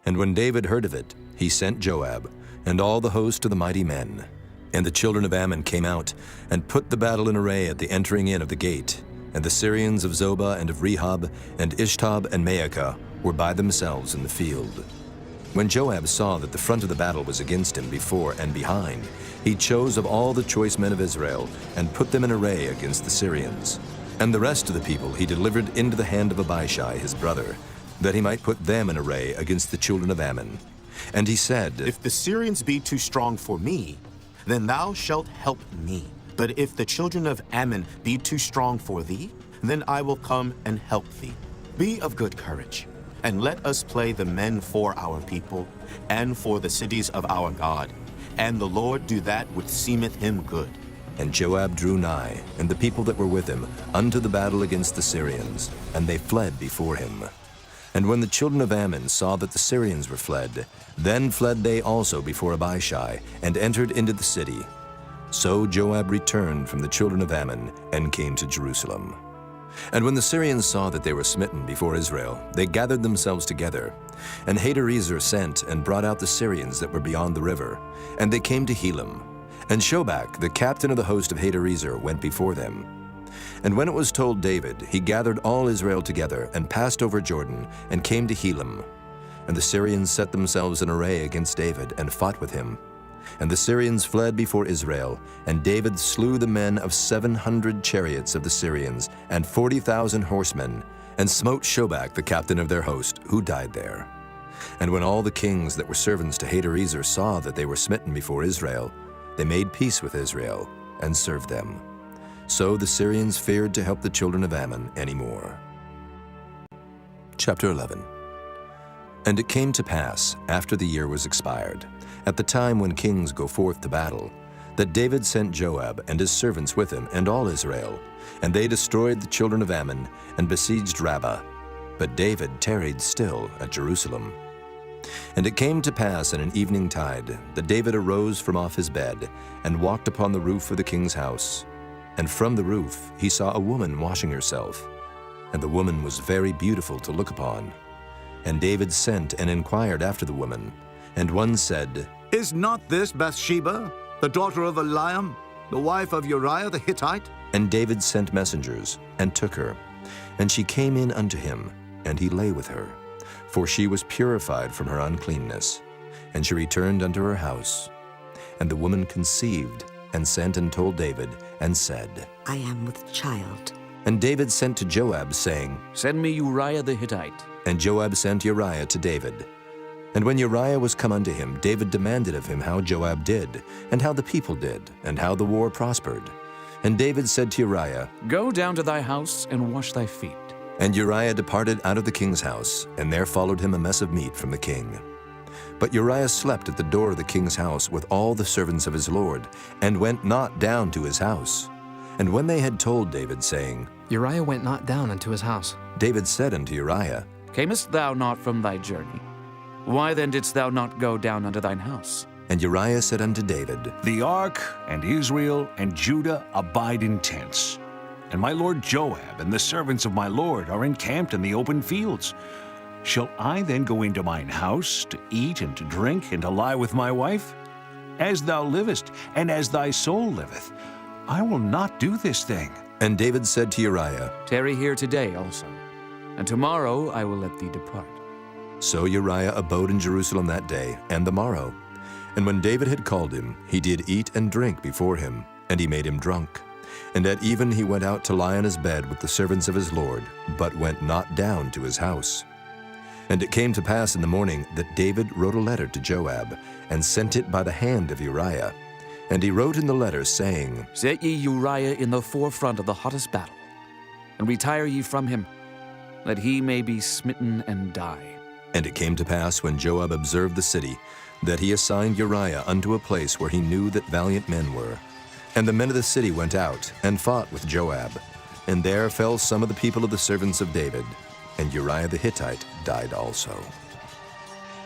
And when David heard of it, he sent Joab, and all the host of the mighty men. And the children of Ammon came out, and put the battle in array at the entering in of the gate. And the Syrians of Zobah and of Rehob, and Ishtob and Maacah, were by themselves in the field. When Joab saw that the front of the battle was against him before and behind, he chose of all the choice men of Israel, and put them in array against the Syrians. And the rest of the people he delivered into the hand of Abishai his brother, that he might put them in array against the children of Ammon. And he said, If the Syrians be too strong for me, then thou shalt help me. But if the children of Ammon be too strong for thee, then I will come and help thee. Be of good courage, and let us play the men for our people, and for the cities of our God. And the Lord do that which seemeth him good. And Joab drew nigh, and the people that were with him, unto the battle against the Syrians, and they fled before him. And when the children of Ammon saw that the Syrians were fled, then fled they also before Abishai, and entered into the city. So Joab returned from the children of Ammon, and came to Jerusalem. And when the Syrians saw that they were smitten before Israel, they gathered themselves together. And Hadarezer sent and brought out the Syrians that were beyond the river, and they came to Helam. And Shobach, the captain of the host of Hadarezer, went before them. And when it was told David, he gathered all Israel together, and passed over Jordan, and came to Helam. And the Syrians set themselves in array against David, and fought with him. And the Syrians fled before Israel, and David slew the men of 700 chariots of the Syrians, and 40,000 horsemen, and smote Shobach the captain of their host, who died there. And when all the kings that were servants to Hadarezer saw that they were smitten before Israel, they made peace with Israel, and served them. So the Syrians feared to help the children of Ammon any more. Chapter 11. And it came to pass, after the year was expired, at the time when kings go forth to battle, that David sent Joab and his servants with him and all Israel, and they destroyed the children of Ammon and besieged Rabbah. But David tarried still at Jerusalem. And it came to pass in an evening tide that David arose from off his bed and walked upon the roof of the king's house. And from the roof he saw a woman washing herself, and the woman was very beautiful to look upon. And David sent and inquired after the woman. And one said, Is not this Bathsheba, the daughter of Eliam, the wife of Uriah the Hittite? And David sent messengers, and took her. And she came in unto him, and he lay with her. For she was purified from her uncleanness. And she returned unto her house. And the woman conceived, and sent and told David, and said, I am with child. And David sent to Joab, saying, Send me Uriah the Hittite. And Joab sent Uriah to David. And when Uriah was come unto him, David demanded of him how Joab did, and how the people did, and how the war prospered. And David said to Uriah, Go down to thy house and wash thy feet. And Uriah departed out of the king's house, and there followed him a mess of meat from the king. But Uriah slept at the door of the king's house with all the servants of his lord, and went not down to his house. And when they had told David, saying, Uriah went not down unto his house, David said unto Uriah, Camest thou not from thy journey? Why then didst thou not go down unto thine house? And Uriah said unto David, The ark and Israel and Judah abide in tents, and my lord Joab and the servants of my lord are encamped in the open fields. Shall I then go into mine house to eat and to drink and to lie with my wife? As thou livest, and as thy soul liveth, I will not do this thing. And David said to Uriah, Tarry here today also, and tomorrow I will let thee depart. So Uriah abode in Jerusalem that day and the morrow. And when David had called him, he did eat and drink before him, and he made him drunk. And at even he went out to lie on his bed with the servants of his lord, but went not down to his house. And it came to pass in the morning that David wrote a letter to Joab, and sent it by the hand of Uriah. And he wrote in the letter, saying, Set ye Uriah in the forefront of the hottest battle, and retire ye from him, that he may be smitten and die. And it came to pass, when Joab observed the city, that he assigned Uriah unto a place where he knew that valiant men were. And the men of the city went out, and fought with Joab. And there fell some of the people of the servants of David, and Uriah the Hittite died also.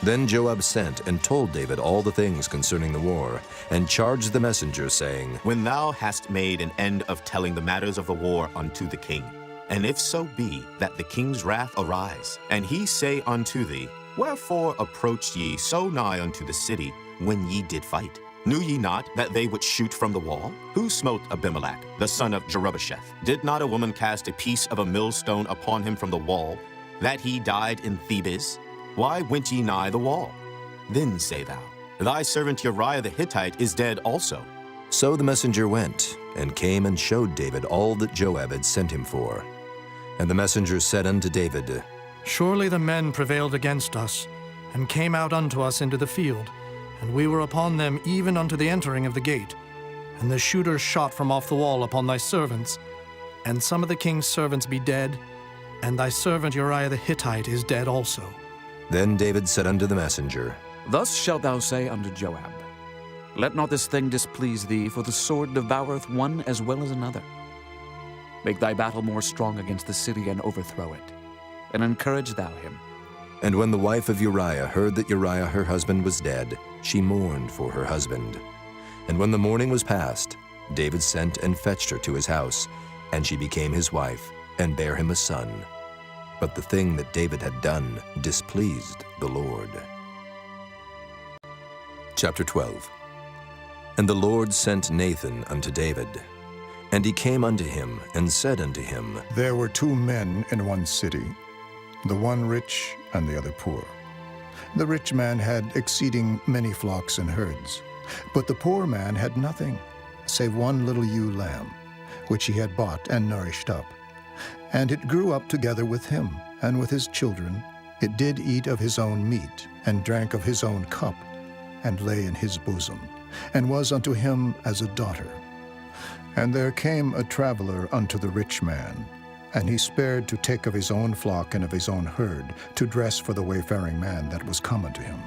Then Joab sent and told David all the things concerning the war, and charged the messenger, saying, When thou hast made an end of telling the matters of the war unto the king, and if so be that the king's wrath arise, and he say unto thee, Wherefore approached ye so nigh unto the city when ye did fight? Knew ye not that they would shoot from the wall? Who smote Abimelech, the son of Jerubbesheth? Did not a woman cast a piece of a millstone upon him from the wall, that he died in Thebes? Why went ye nigh the wall? Then say thou, Thy servant Uriah the Hittite is dead also. So the messenger went, and came and showed David all that Joab had sent him for. And the messenger said unto David, Surely the men prevailed against us, and came out unto us into the field, and we were upon them even unto the entering of the gate. And the shooters shot from off the wall upon thy servants, and some of the king's servants be dead, and thy servant Uriah the Hittite is dead also. Then David said unto the messenger, Thus shalt thou say unto Joab, Let not this thing displease thee, for the sword devoureth one as well as another. Make thy battle more strong against the city, and overthrow it, and encourage thou him. And when the wife of Uriah heard that Uriah her husband was dead, she mourned for her husband. And when the mourning was past, David sent and fetched her to his house, and she became his wife, and bare him a son. But the thing that David had done displeased the Lord. Chapter 12. And the Lord sent Nathan unto David. And he came unto him, and said unto him, There were 2 men in one city, the one rich and the other poor. The rich man had exceeding many flocks and herds, but the poor man had nothing, save one little ewe lamb, which he had bought and nourished up. And it grew up together with him, and with his children. It did eat of his own meat, and drank of his own cup, and lay in his bosom, and was unto him as a daughter. And there came a traveler unto the rich man, and he spared to take of his own flock and of his own herd, to dress for the wayfaring man that was come unto him,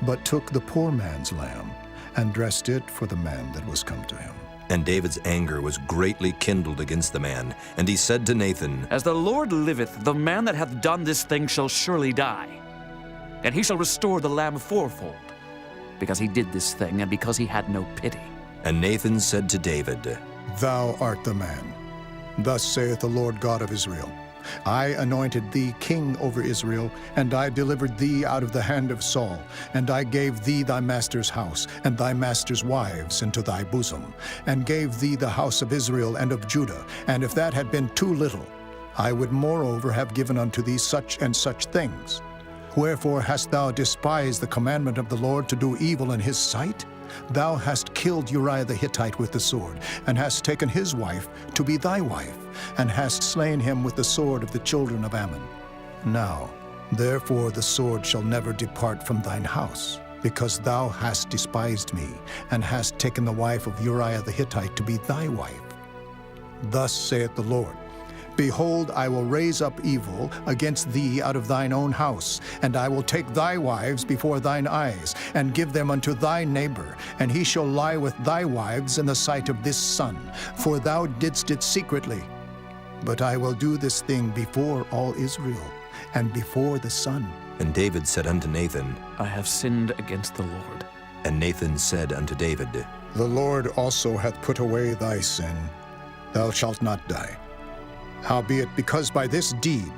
but took the poor man's lamb, and dressed it for the man that was come to him. And David's anger was greatly kindled against the man, and he said to Nathan, As the Lord liveth, the man that hath done this thing shall surely die, and he shall restore the lamb fourfold, because he did this thing, and because he had no pity. And Nathan said to David, Thou art the man. Thus saith the Lord God of Israel, I anointed thee king over Israel, and I delivered thee out of the hand of Saul, and I gave thee thy master's house, and thy master's wives into thy bosom, and gave thee the house of Israel and of Judah. And if that had been too little, I would moreover have given unto thee such and such things. Wherefore hast thou despised the commandment of the Lord to do evil in his sight? Thou hast killed Uriah the Hittite with the sword, and hast taken his wife to be thy wife, and hast slain him with the sword of the children of Ammon. Now, therefore the sword shall never depart from thine house, because thou hast despised me, and hast taken the wife of Uriah the Hittite to be thy wife. Thus saith the Lord, Behold, I will raise up evil against thee out of thine own house, and I will take thy wives before thine eyes, and give them unto thy neighbor, and he shall lie with thy wives in the sight of this sun, for thou didst it secretly. But I will do this thing before all Israel, and before the sun. And David said unto Nathan, I have sinned against the Lord. And Nathan said unto David, The Lord also hath put away thy sin. Thou shalt not die. Howbeit, because by this deed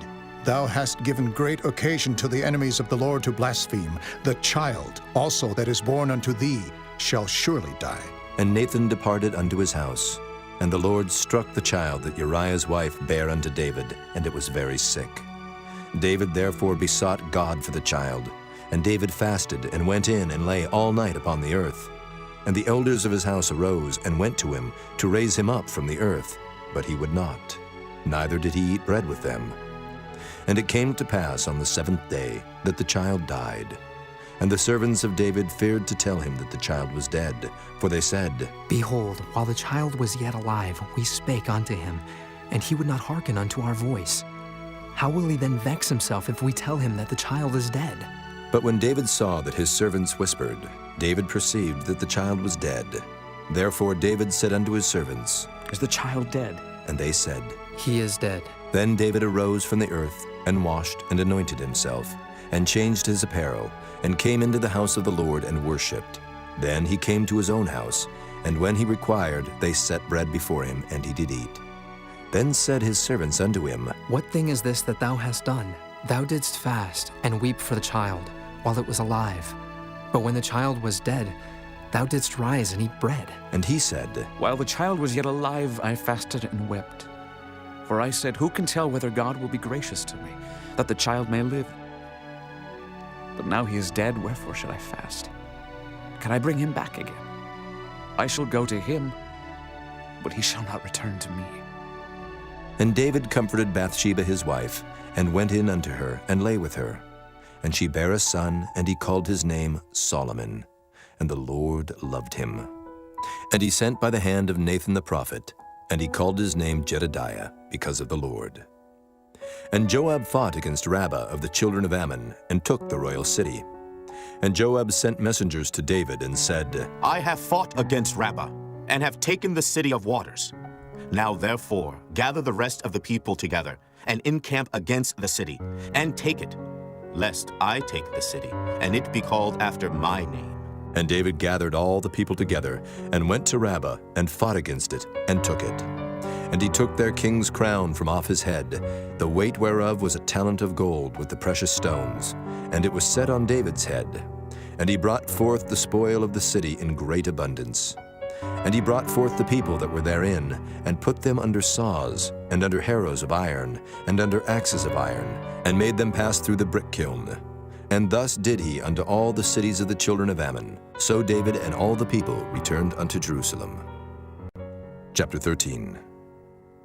thou hast given great occasion to the enemies of the Lord to blaspheme, the child also that is born unto thee shall surely die. And Nathan departed unto his house. And the Lord struck the child that Uriah's wife bare unto David, and it was very sick. David therefore besought God for the child. And David fasted, and went in, and lay all night upon the earth. And the elders of his house arose, and went to him, to raise him up from the earth. But he would not, neither did he eat bread with them. And it came to pass on the 7th day that the child died. And the servants of David feared to tell him that the child was dead, for they said, Behold, while the child was yet alive, we spake unto him, and he would not hearken unto our voice. How will he then vex himself if we tell him that the child is dead? But when David saw that his servants whispered, David perceived that the child was dead. Therefore David said unto his servants, Is the child dead? And they said, He is dead. Then David arose from the earth, and washed and anointed himself, and changed his apparel, and came into the house of the Lord and worshipped. Then he came to his own house, and when he required, they set bread before him, and he did eat. Then said his servants unto him, What thing is this that thou hast done? Thou didst fast, and weep for the child, while it was alive. But when the child was dead, thou didst rise and eat bread. And he said, While the child was yet alive, I fasted and wept. For I said, Who can tell whether God will be gracious to me, that the child may live? But now he is dead, wherefore should I fast? Can I bring him back again? I shall go to him, but he shall not return to me. And David comforted Bathsheba his wife, and went in unto her, and lay with her. And she bare a son, and he called his name Solomon. And the Lord loved him. And he sent by the hand of Nathan the prophet, and he called his name Jedediah, because of the Lord. And Joab fought against Rabbah of the children of Ammon, and took the royal city. And Joab sent messengers to David, and said, I have fought against Rabbah, and have taken the city of waters. Now therefore gather the rest of the people together, and encamp against the city, and take it, lest I take the city, and it be called after my name. And David gathered all the people together, and went to Rabbah, and fought against it, and took it. And he took their king's crown from off his head, the weight whereof was a talent of gold with the precious stones, and it was set on David's head. And he brought forth the spoil of the city in great abundance. And he brought forth the people that were therein, and put them under saws, and under harrows of iron, and under axes of iron, and made them pass through the brick kiln. And thus did he unto all the cities of the children of Ammon. So David and all the people returned unto Jerusalem. Chapter 13.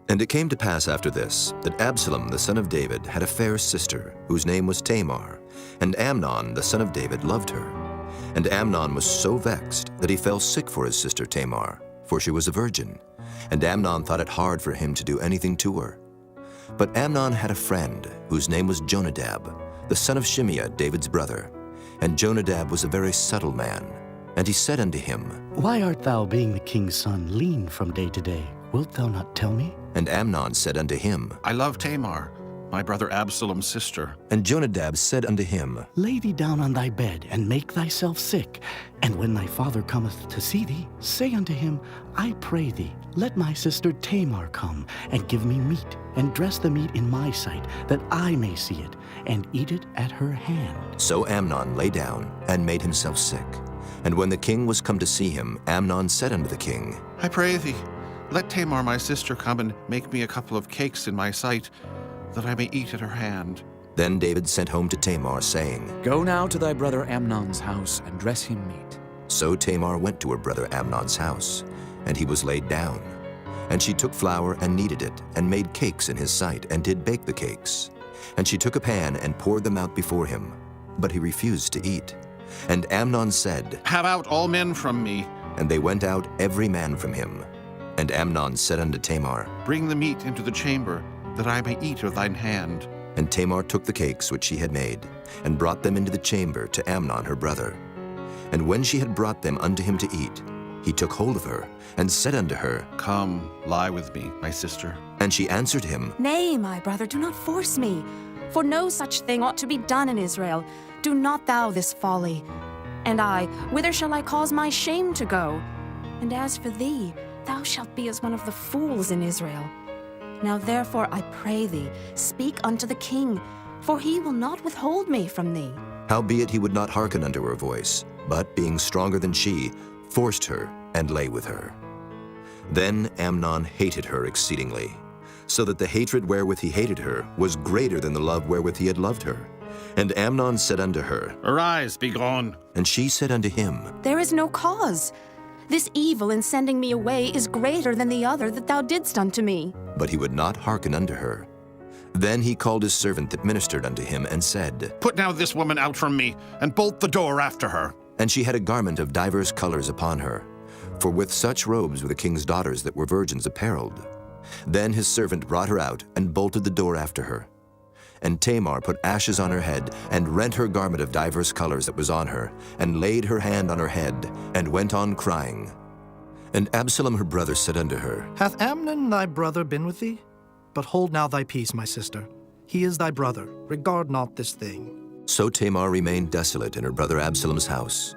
And it came to pass after this, that Absalom the son of David had a fair sister, whose name was Tamar, and Amnon the son of David loved her. And Amnon was so vexed that he fell sick for his sister Tamar, for she was a virgin. And Amnon thought it hard for him to do anything to her. But Amnon had a friend, whose name was Jonadab, the son of Shimeah, David's brother. And Jonadab was a very subtle man. And he said unto him, Why art thou, being the king's son, lean from day to day? Wilt thou not tell me? And Amnon said unto him, I love Tamar, my brother Absalom's sister. And Jonadab said unto him, Lay thee down on thy bed, and make thyself sick. And when thy father cometh to see thee, say unto him, I pray thee, let my sister Tamar come, and give me meat, and dress the meat in my sight, that I may see it, and eat it at her hand. So Amnon lay down, and made himself sick. And when the king was come to see him, Amnon said unto the king, I pray thee, let Tamar my sister come and make me a couple of cakes in my sight, that I may eat at her hand. Then David sent home to Tamar, saying, Go now to thy brother Amnon's house, and dress him meat. So Tamar went to her brother Amnon's house, and he was laid down. And she took flour and kneaded it, and made cakes in his sight, and did bake the cakes. And she took a pan and poured them out before him, but he refused to eat. And Amnon said, Have out all men from me. And they went out every man from him. And Amnon said unto Tamar, Bring the meat into the chamber, that I may eat of thine hand. And Tamar took the cakes which she had made, and brought them into the chamber to Amnon her brother. And when she had brought them unto him to eat, he took hold of her, and said unto her, Come, lie with me, my sister. And she answered him, Nay, my brother, do not force me, for no such thing ought to be done in Israel. Do not thou this folly. And I, whither shall I cause my shame to go? And as for thee, thou shalt be as one of the fools in Israel. Now therefore I pray thee, speak unto the king, for he will not withhold me from thee. Howbeit he would not hearken unto her voice, but being stronger than she, forced her, and lay with her. Then Amnon hated her exceedingly, so that the hatred wherewith he hated her was greater than the love wherewith he had loved her. And Amnon said unto her, Arise, be gone. And she said unto him, There is no cause. This evil in sending me away is greater than the other that thou didst unto me. But he would not hearken unto her. Then he called his servant that ministered unto him, and said, Put now this woman out from me, and bolt the door after her. And she had a garment of divers colors upon her, for with such robes were the king's daughters that were virgins apparelled. Then his servant brought her out, and bolted the door after her. And Tamar put ashes on her head, and rent her garment of divers colors that was on her, and laid her hand on her head, and went on crying. And Absalom her brother said unto her, Hath Amnon thy brother been with thee? But hold now thy peace, my sister. He is thy brother. Regard not this thing. So Tamar remained desolate in her brother Absalom's house.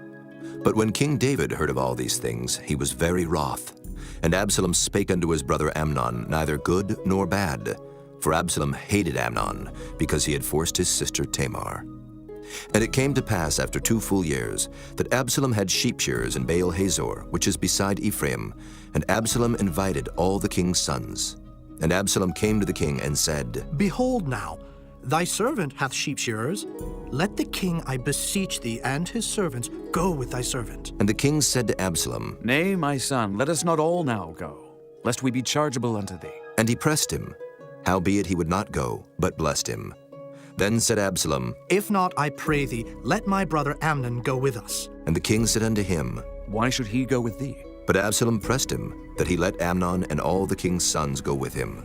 But when King David heard of all these things, he was very wroth. And Absalom spake unto his brother Amnon neither good nor bad. For Absalom hated Amnon, because he had forced his sister Tamar. And it came to pass after 2 full years, that Absalom had sheep shearers in Baal Hazor, which is beside Ephraim, and Absalom invited all the king's sons. And Absalom came to the king and said, Behold now, thy servant hath sheep shearers. Let the king, I beseech thee, and his servants go with thy servant. And the king said to Absalom, Nay, my son, let us not all now go, lest we be chargeable unto thee. And he pressed him. Howbeit he would not go, but blessed him. Then said Absalom, If not, I pray thee, let my brother Amnon go with us. And the king said unto him, Why should he go with thee? But Absalom pressed him, that he let Amnon and all the king's sons go with him.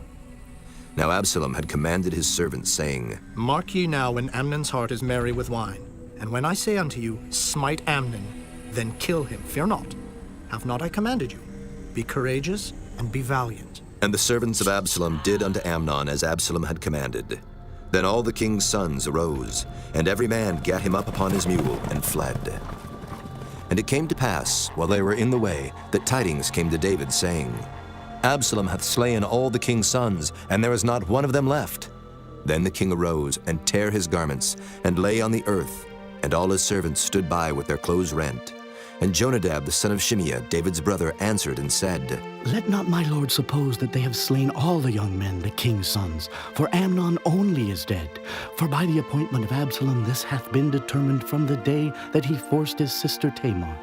Now Absalom had commanded his servants, saying, Mark ye now when Amnon's heart is merry with wine. And when I say unto you, Smite Amnon, then kill him, fear not. Have not I commanded you? Be courageous and be valiant. And the servants of Absalom did unto Amnon as Absalom had commanded. Then all the king's sons arose, and every man gat him up upon his mule, and fled. And it came to pass, while they were in the way, that tidings came to David, saying, Absalom hath slain all the king's sons, and there is not one of them left. Then the king arose, and tare his garments, and lay on the earth, and all his servants stood by with their clothes rent. And Jonadab the son of Shimeah, David's brother, answered and said, Let not my lord suppose that they have slain all the young men, the king's sons, for Amnon only is dead. For by the appointment of Absalom this hath been determined from the day that he forced his sister Tamar.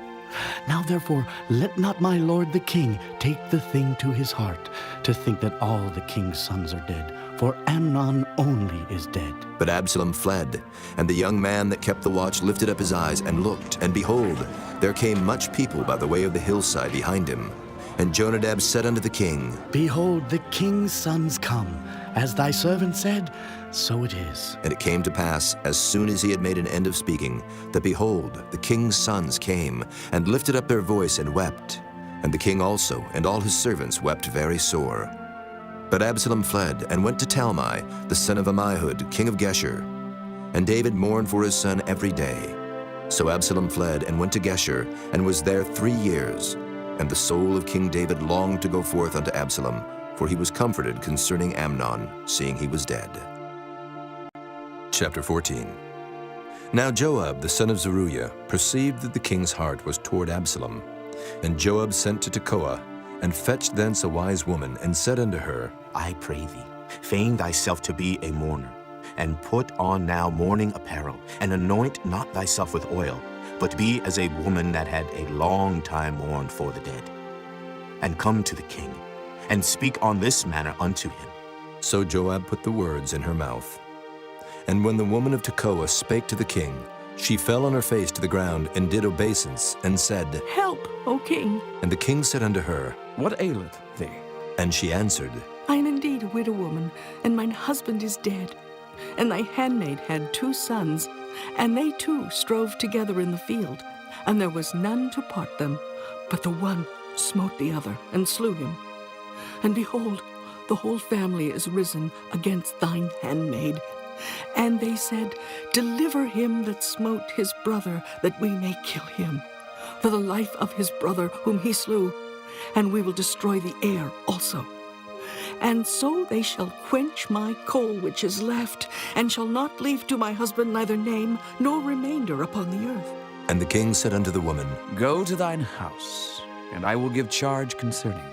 Now therefore let not my lord the king take the thing to his heart, to think that all the king's sons are dead, for Amnon only is dead. But Absalom fled, and the young man that kept the watch lifted up his eyes and looked, and behold, there came much people by the way of the hillside behind him. And Jonadab said unto the king, Behold, the king's sons come. As thy servant said, so it is. And it came to pass, as soon as he had made an end of speaking, that behold, the king's sons came, and lifted up their voice and wept. And the king also, and all his servants, wept very sore. But Absalom fled and went to Talmai, the son of Ammihud, king of Geshur. And David mourned for his son every day. So Absalom fled and went to Geshur, and was there 3 years. And the soul of King David longed to go forth unto Absalom, for he was comforted concerning Amnon, seeing he was dead. Chapter 14. Now Joab, the son of Zeruiah, perceived that the king's heart was toward Absalom. And Joab sent to Tekoa, and fetched thence a wise woman, and said unto her, I pray thee, feign thyself to be a mourner, and put on now mourning apparel, and anoint not thyself with oil, but be as a woman that had a long time mourned for the dead. And come to the king, and speak on this manner unto him. So Joab put the words in her mouth. And when the woman of Tekoa spake to the king, she fell on her face to the ground, and did obeisance, and said, Help, O king. And the king said unto her, What aileth thee? And she answered, I am indeed a widow woman, and mine husband is dead. And thy handmaid had 2 sons, and they too strove together in the field, and there was none to part them, but the one smote the other, and slew him. And behold, the whole family is risen against thine handmaid. And they said, Deliver him that smote his brother, that we may kill him, for the life of his brother whom he slew, and we will destroy the heir also. And so they shall quench my coal which is left, and shall not leave to my husband neither name nor remainder upon the earth. And the king said unto the woman, Go to thine house, and I will give charge concerning thee.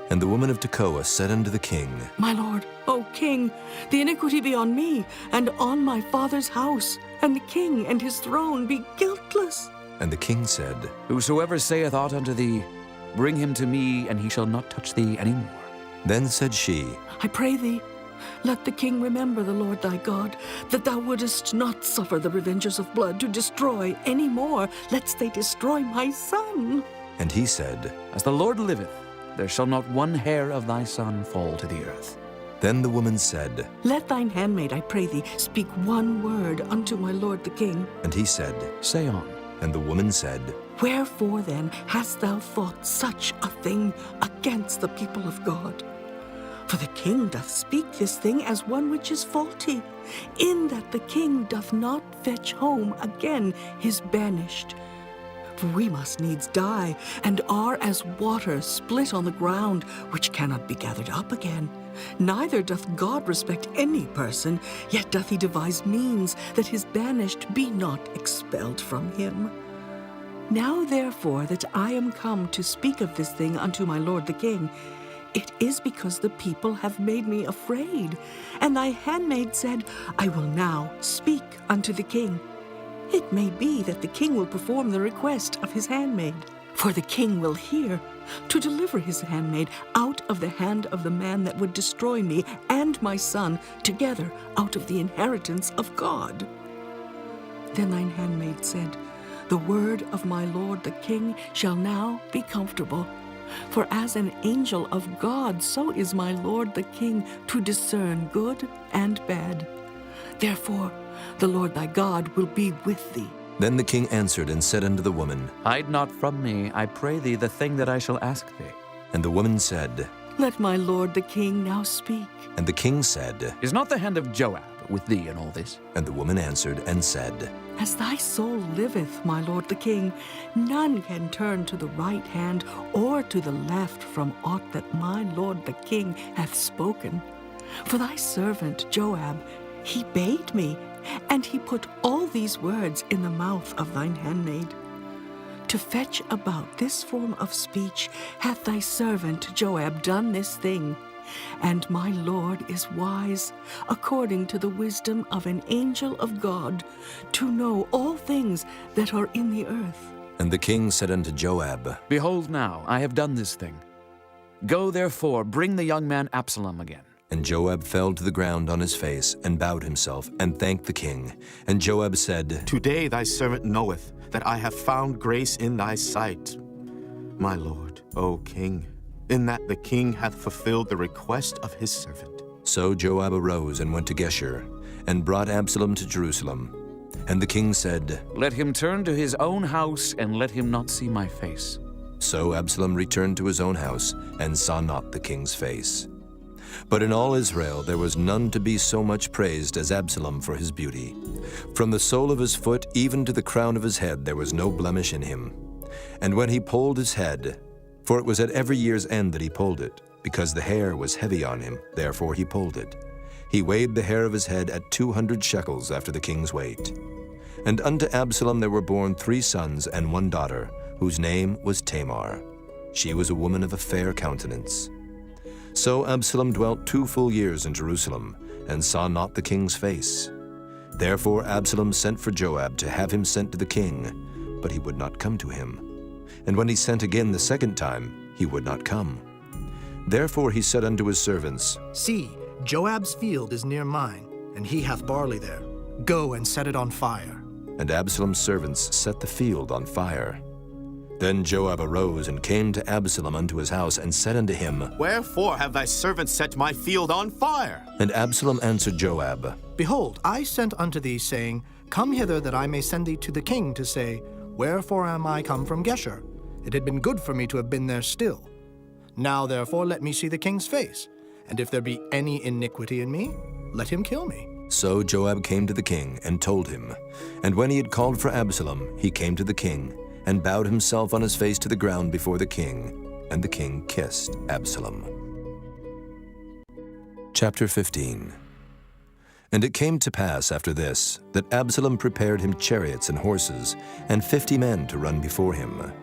And the woman of Tekoa said unto the king, My lord, O king, the iniquity be on me, and on my father's house, and the king and his throne be guiltless. And the king said, Whosoever saith aught unto thee, bring him to me, and he shall not touch thee any more. Then said she, I pray thee, let the king remember the Lord thy God, that thou wouldest not suffer the revengers of blood to destroy any more, lest they destroy my son. And he said, As the Lord liveth, there shall not one hair of thy son fall to the earth. Then the woman said, Let thine handmaid, I pray thee, speak one word unto my lord the king. And he said, Say on. And the woman said, Wherefore then hast thou thought such a thing against the people of God? For the king doth speak this thing as one which is faulty, in that the king doth not fetch home again his banished. For we must needs die, and are as water split on the ground, which cannot be gathered up again. Neither doth God respect any person, yet doth he devise means that his banished be not expelled from him. Now therefore that I am come to speak of this thing unto my lord the king, it is because the people have made me afraid. And thy handmaid said, I will now speak unto the king. It may be that the king will perform the request of his handmaid. For the king will hear, to deliver his handmaid out of the hand of the man that would destroy me and my son together out of the inheritance of God. Then thine handmaid said, The word of my lord the king shall now be comfortable. For as an angel of God, so is my lord the king to discern good and bad. Therefore, the Lord thy God will be with thee. Then the king answered and said unto the woman, Hide not from me, I pray thee, the thing that I shall ask thee. And the woman said, Let my lord the king now speak. And the king said, Is not the hand of Joab with thee in all this? And the woman answered and said, As thy soul liveth, my lord the king, none can turn to the right hand or to the left from aught that my lord the king hath spoken. For thy servant Joab, he bade me, and he put all these words in the mouth of thine handmaid. To fetch about this form of speech hath thy servant Joab done this thing. And my lord is wise, according to the wisdom of an angel of God, to know all things that are in the earth. And the king said unto Joab, Behold now, I have done this thing. Go therefore, bring the young man Absalom again. And Joab fell to the ground on his face, and bowed himself, and thanked the king. And Joab said, Today thy servant knoweth that I have found grace in thy sight, my lord, O king, in that the king hath fulfilled the request of his servant. So Joab arose and went to Geshur, and brought Absalom to Jerusalem. And the king said, Let him turn to his own house, and let him not see my face. So Absalom returned to his own house, and saw not the king's face. But in all Israel there was none to be so much praised as Absalom for his beauty. From the sole of his foot even to the crown of his head there was no blemish in him. And when he polled his head, for it was at every year's end that he polled it, because the hair was heavy on him, therefore he polled it. He weighed the hair of his head at 200 shekels after the king's weight. And unto Absalom there were born 3 sons and 1 daughter, whose name was Tamar. She was a woman of a fair countenance. So Absalom dwelt 2 full years in Jerusalem, and saw not the king's face. Therefore Absalom sent for Joab to have him sent to the king, but he would not come to him. And when he sent again the 2nd time, he would not come. Therefore he said unto his servants, See, Joab's field is near mine, and he hath barley there. Go and set it on fire. And Absalom's servants set the field on fire. Then Joab arose and came to Absalom unto his house, and said unto him, Wherefore have thy servants set my field on fire? And Absalom answered Joab, Behold, I sent unto thee, saying, Come hither, that I may send thee to the king, to say, Wherefore am I come from Geshur? It had been good for me to have been there still. Now therefore let me see the king's face, and if there be any iniquity in me, let him kill me. So Joab came to the king, and told him. And when he had called for Absalom, he came to the king, and bowed himself on his face to the ground before the king, and the king kissed Absalom. Chapter 15. And it came to pass after this, that Absalom prepared him chariots and horses, and 50 men to run before him.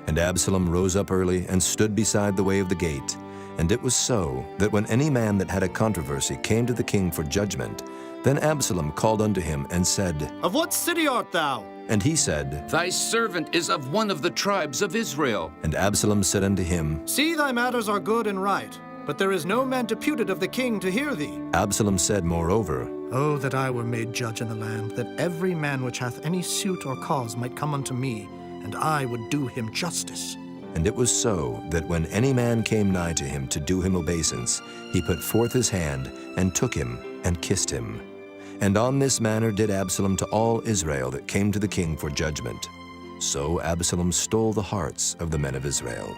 And Absalom rose up early, and stood beside the way of the gate. And it was so, that when any man that had a controversy came to the king for judgment, then Absalom called unto him, and said, Of what city art thou? And he said, Thy servant is of one of the tribes of Israel. And Absalom said unto him, See, thy matters are good and right, but there is no man deputed of the king to hear thee. Absalom said moreover, Oh, that I were made judge in the land, that every man which hath any suit or cause might come unto me, and I would do him justice. And it was so, that when any man came nigh to him to do him obeisance, he put forth his hand, and took him, and kissed him. And on this manner did Absalom to all Israel that came to the king for judgment. So Absalom stole the hearts of the men of Israel.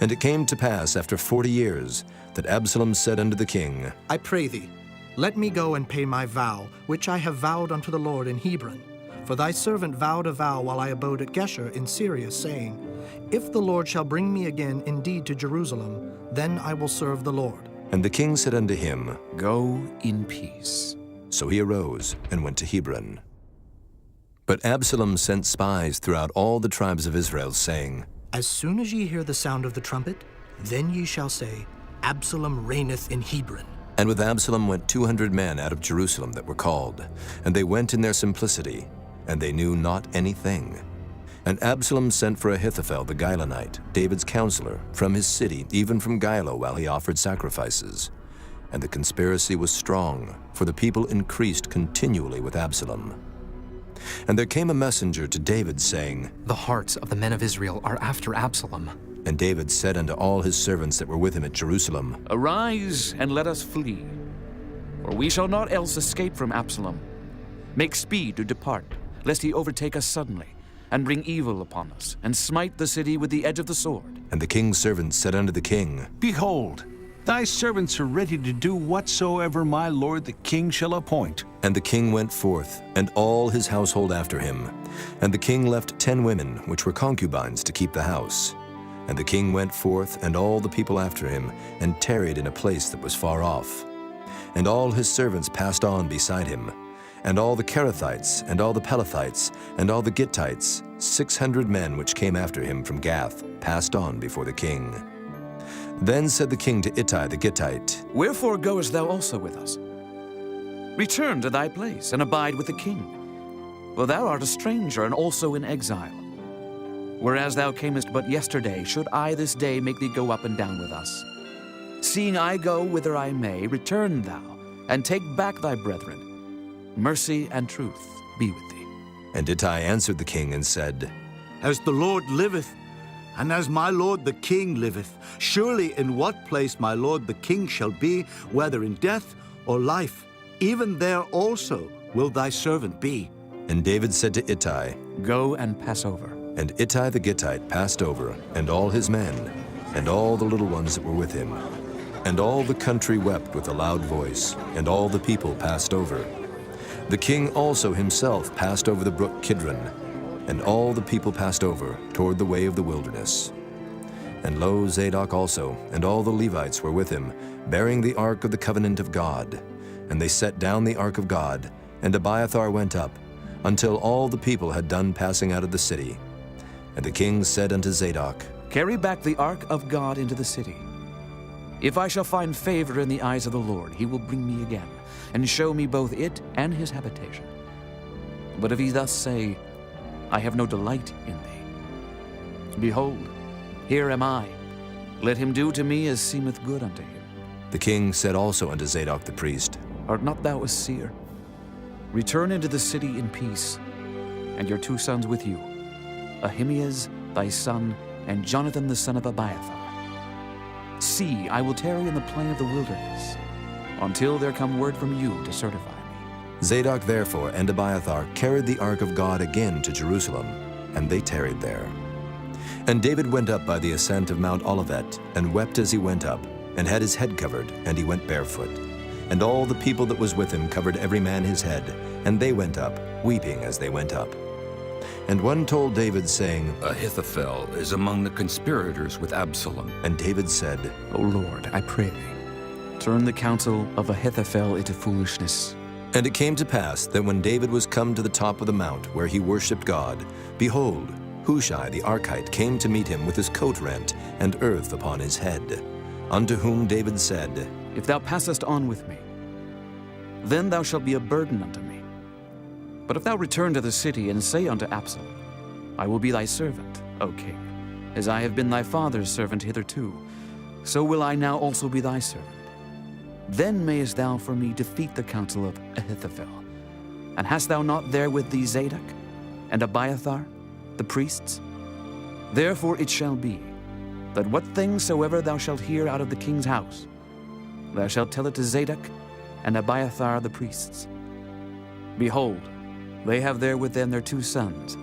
And it came to pass after 40 years, that Absalom said unto the king, I pray thee, let me go and pay my vow, which I have vowed unto the Lord in Hebron. For thy servant vowed a vow while I abode at Geshur in Syria, saying, If the Lord shall bring me again indeed to Jerusalem, then I will serve the Lord. And the king said unto him, Go in peace. So he arose and went to Hebron. But Absalom sent spies throughout all the tribes of Israel, saying, As soon as ye hear the sound of the trumpet, then ye shall say, Absalom reigneth in Hebron. And with Absalom went 200 men out of Jerusalem that were called, and they went in their simplicity, and they knew not anything. And Absalom sent for Ahithophel the Gilonite, David's counselor, from his city, even from Gilo, while he offered sacrifices. And the conspiracy was strong, for the people increased continually with Absalom. And there came a messenger to David, saying, The hearts of the men of Israel are after Absalom. And David said unto all his servants that were with him at Jerusalem, Arise, and let us flee, for we shall not else escape from Absalom. Make speed to depart, lest he overtake us suddenly, and bring evil upon us, and smite the city with the edge of the sword. And the king's servants said unto the king, Behold, thy servants are ready to do whatsoever my lord the king shall appoint. And the king went forth, and all his household after him. And the king left 10 women, which were concubines, to keep the house. And the king went forth, and all the people after him, and tarried in a place that was far off. And all his servants passed on beside him. And all the Kerethites, and all the Pelethites, and all the Gittites, 600 men which came after him from Gath, passed on before the king. Then said the king to Ittai the Gittite, Wherefore goest thou also with us? Return to thy place, and abide with the king. For thou art a stranger, and also in exile. Whereas thou camest but yesterday, should I this day make thee go up and down with us? Seeing I go whither I may, return thou, and take back thy brethren. Mercy and truth be with thee. And Ittai answered the king and said, As the Lord liveth, and as my lord the king liveth, surely in what place my lord the king shall be, whether in death or life, even there also will thy servant be. And David said to Ittai, Go and pass over. And Ittai the Gittite passed over, and all his men, and all the little ones that were with him. And all the country wept with a loud voice, and all the people passed over. The king also himself passed over the brook Kidron, and all the people passed over toward the way of the wilderness. And lo, Zadok also, and all the Levites were with him, bearing the ark of the covenant of God. And they set down the ark of God, and Abiathar went up, until all the people had done passing out of the city. And the king said unto Zadok, Carry back the ark of God into the city. If I shall find favor in the eyes of the Lord, he will bring me again, and show me both it and his habitation. But if he thus say, I have no delight in thee, behold, here am I. Let him do to me as seemeth good unto him. The king said also unto Zadok the priest, Art not thou a seer? Return into the city in peace, and your 2 sons with you, Ahimaaz thy son, and Jonathan the son of Abiathar. See, I will tarry in the plain of the wilderness, until there come word from you to certify me. Zadok therefore and Abiathar carried the ark of God again to Jerusalem, and they tarried there. And David went up by the ascent of Mount Olivet, and wept as he went up, and had his head covered, and he went barefoot. And all the people that was with him covered every man his head, and they went up, weeping as they went up. And one told David, saying, Ahithophel is among the conspirators with Absalom. And David said, O Lord, I pray thee, turn the counsel of Ahithophel into foolishness. And it came to pass that when David was come to the top of the mount where he worshipped God, behold, Hushai the Archite came to meet him with his coat rent and earth upon his head. Unto whom David said, If thou passest on with me, then thou shalt be a burden unto me. But if thou return to the city and say unto Absalom, I will be thy servant, O king, as I have been thy father's servant hitherto, so will I now also be thy servant. Then mayest thou for me defeat the counsel of Ahithophel. And hast thou not there with thee Zadok and Abiathar, the priests? Therefore it shall be, that what things soever thou shalt hear out of the king's house, thou shalt tell it to Zadok and Abiathar the priests. Behold, they have there with them their 2 sons,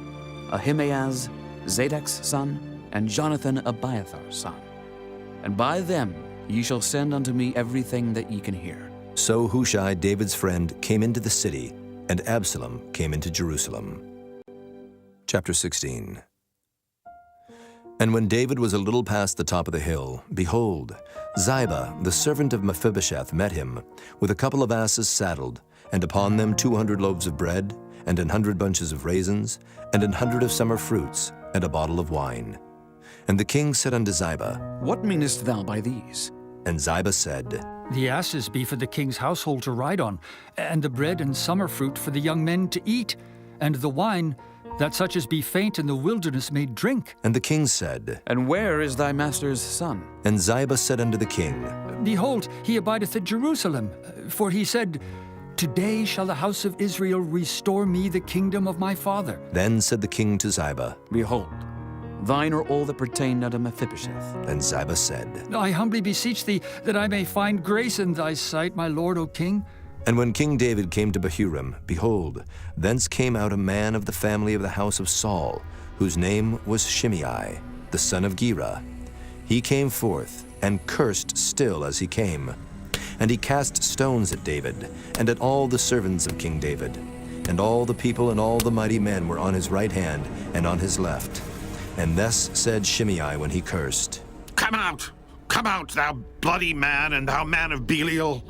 Ahimaaz, Zadok's son, and Jonathan, Abiathar's son. And by them ye shall send unto me everything that ye can hear. So Hushai, David's friend, came into the city, and Absalom came into Jerusalem. Chapter 16. And when David was a little past the top of the hill, behold, Ziba, the servant of Mephibosheth, met him, with a couple of asses saddled, and upon them 200 loaves of bread, and 100 bunches of raisins, and 100 of summer fruits, and a bottle of wine. And the king said unto Ziba, What meanest thou by these? And Ziba said, The asses be for the king's household to ride on, and the bread and summer fruit for the young men to eat, and the wine, that such as be faint in the wilderness may drink. And the king said, And where is thy master's son? And Ziba said unto the king, Behold, he abideth at Jerusalem, for he said, Today shall the house of Israel restore me the kingdom of my father. Then said the king to Ziba, Behold, thine are all that pertain unto Mephibosheth. And Ziba said, I humbly beseech thee that I may find grace in thy sight, my lord, O king. And when King David came to Bahurim, behold, thence came out a man of the family of the house of Saul, whose name was Shimei, the son of Gera. He came forth, and cursed still as he came. And he cast stones at David, and at all the servants of King David. And all the people and all the mighty men were on his right hand and on his left. And thus said Shimei when he cursed, Come out, thou bloody man, and thou man of Belial.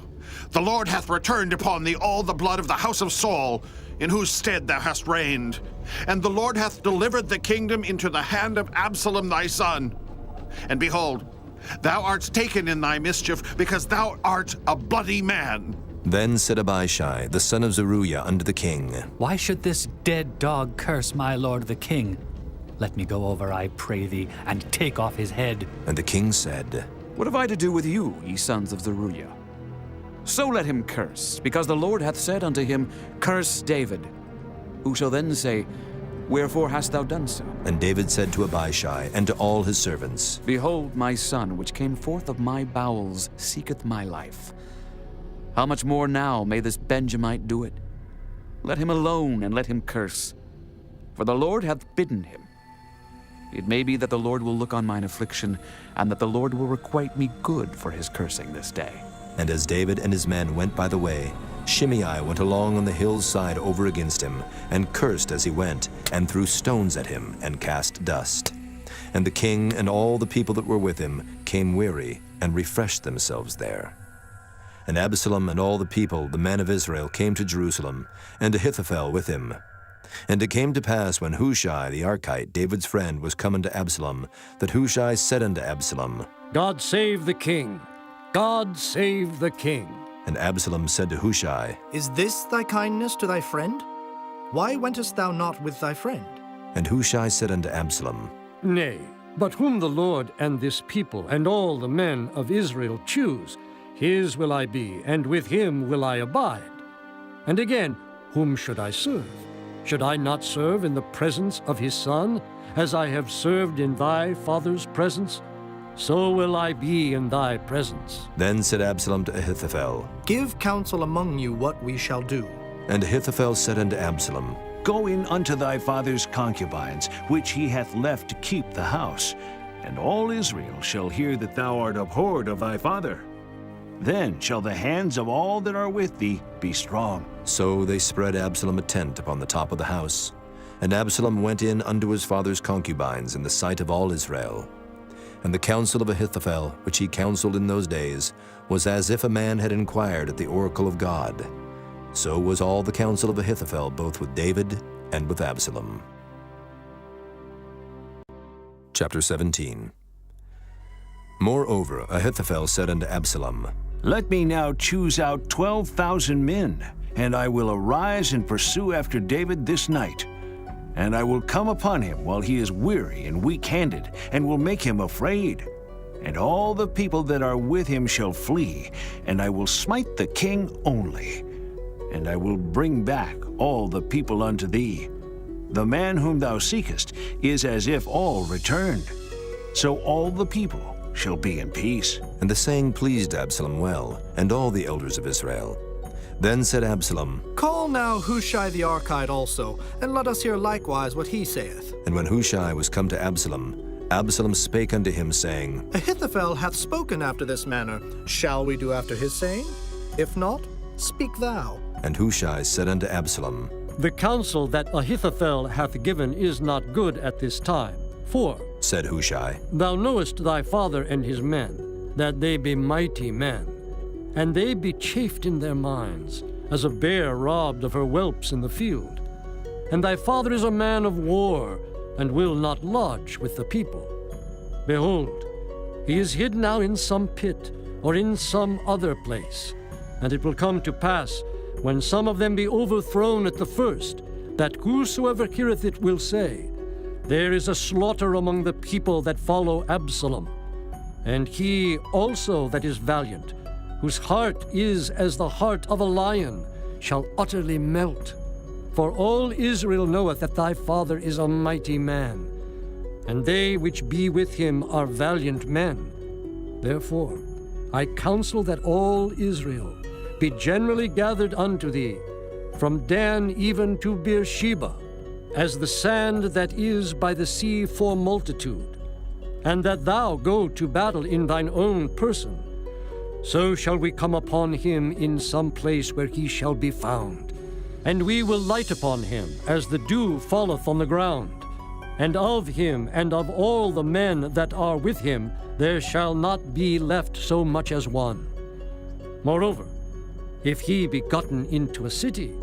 The Lord hath returned upon thee all the blood of the house of Saul, in whose stead thou hast reigned. And the Lord hath delivered the kingdom into the hand of Absalom thy son. And behold, thou art taken in thy mischief, because thou art a bloody man. Then said Abishai, the son of Zeruiah, unto the king, Why should this dead dog curse my lord the king? Let me go over, I pray thee, and take off his head. And the king said, What have I to do with you, ye sons of Zeruiah? So let him curse, because the Lord hath said unto him, Curse David. Who shall then say, Wherefore hast thou done so? And David said to Abishai and to all his servants, Behold, my son, which came forth of my bowels, seeketh my life. How much more now may this Benjamite do it? Let him alone, and let him curse. For the Lord hath bidden him. It may be that the Lord will look on mine affliction, and that the Lord will requite me good for his cursing this day. And as David and his men went by the way, Shimei went along on the hill's side over against him, and cursed as he went, and threw stones at him, and cast dust. And the king and all the people that were with him came weary, and refreshed themselves there. And Absalom and all the people, the men of Israel, came to Jerusalem, and Ahithophel with him. And it came to pass, when Hushai the Archite, David's friend, was come unto Absalom, that Hushai said unto Absalom, God save the king! God save the king! And Absalom said to Hushai, Is this thy kindness to thy friend? Why wentest thou not with thy friend? And Hushai said unto Absalom, Nay, but whom the Lord and this people and all the men of Israel choose, his will I be, and with him will I abide. And again, whom should I serve? Should I not serve in the presence of his son, as I have served in thy father's presence? So will I be in thy presence. Then said Absalom to Ahithophel, Give counsel among you what we shall do. And Ahithophel said unto Absalom, Go in unto thy father's concubines, which he hath left to keep the house, and all Israel shall hear that thou art abhorred of thy father. Then shall the hands of all that are with thee be strong. So they spread Absalom a tent upon the top of the house. And Absalom went in unto his father's concubines in the sight of all Israel. And the counsel of Ahithophel, which he counseled in those days, was as if a man had inquired at the oracle of God. So was all the counsel of Ahithophel, both with David and with Absalom. Chapter 17. Moreover, Ahithophel said unto Absalom, Let me now choose out 12,000 men, and I will arise and pursue after David this night. And I will come upon him while he is weary and weak-handed, and will make him afraid. And all the people that are with him shall flee, and I will smite the king only. And I will bring back all the people unto thee. The man whom thou seekest is as if all returned. So all the people shall be in peace. And the saying pleased Absalom well, and all the elders of Israel. Then said Absalom, Call now Hushai the Archite also, and let us hear likewise what he saith. And when Hushai was come to Absalom, Absalom spake unto him, saying, Ahithophel hath spoken after this manner. Shall we do after his saying? If not, speak thou. And Hushai said unto Absalom, The counsel that Ahithophel hath given is not good at this time. For, said Hushai, Thou knowest thy father and his men, that they be mighty men, and they be chafed in their minds, as a bear robbed of her whelps in the field. And thy father is a man of war, and will not lodge with the people. Behold, he is hid now in some pit, or in some other place. And it will come to pass, when some of them be overthrown at the first, that whosoever heareth it will say, There is a slaughter among the people that follow Absalom. And he also that is valiant, whose heart is as the heart of a lion, shall utterly melt. For all Israel knoweth that thy father is a mighty man, and they which be with him are valiant men. Therefore I counsel that all Israel be generally gathered unto thee, from Dan even to Beersheba, as the sand that is by the sea for multitude, and that thou go to battle in thine own person. So shall we come upon him in some place where he shall be found. And we will light upon him as the dew falleth on the ground. And of him and of all the men that are with him there shall not be left so much as one. Moreover, if he be gotten into a city,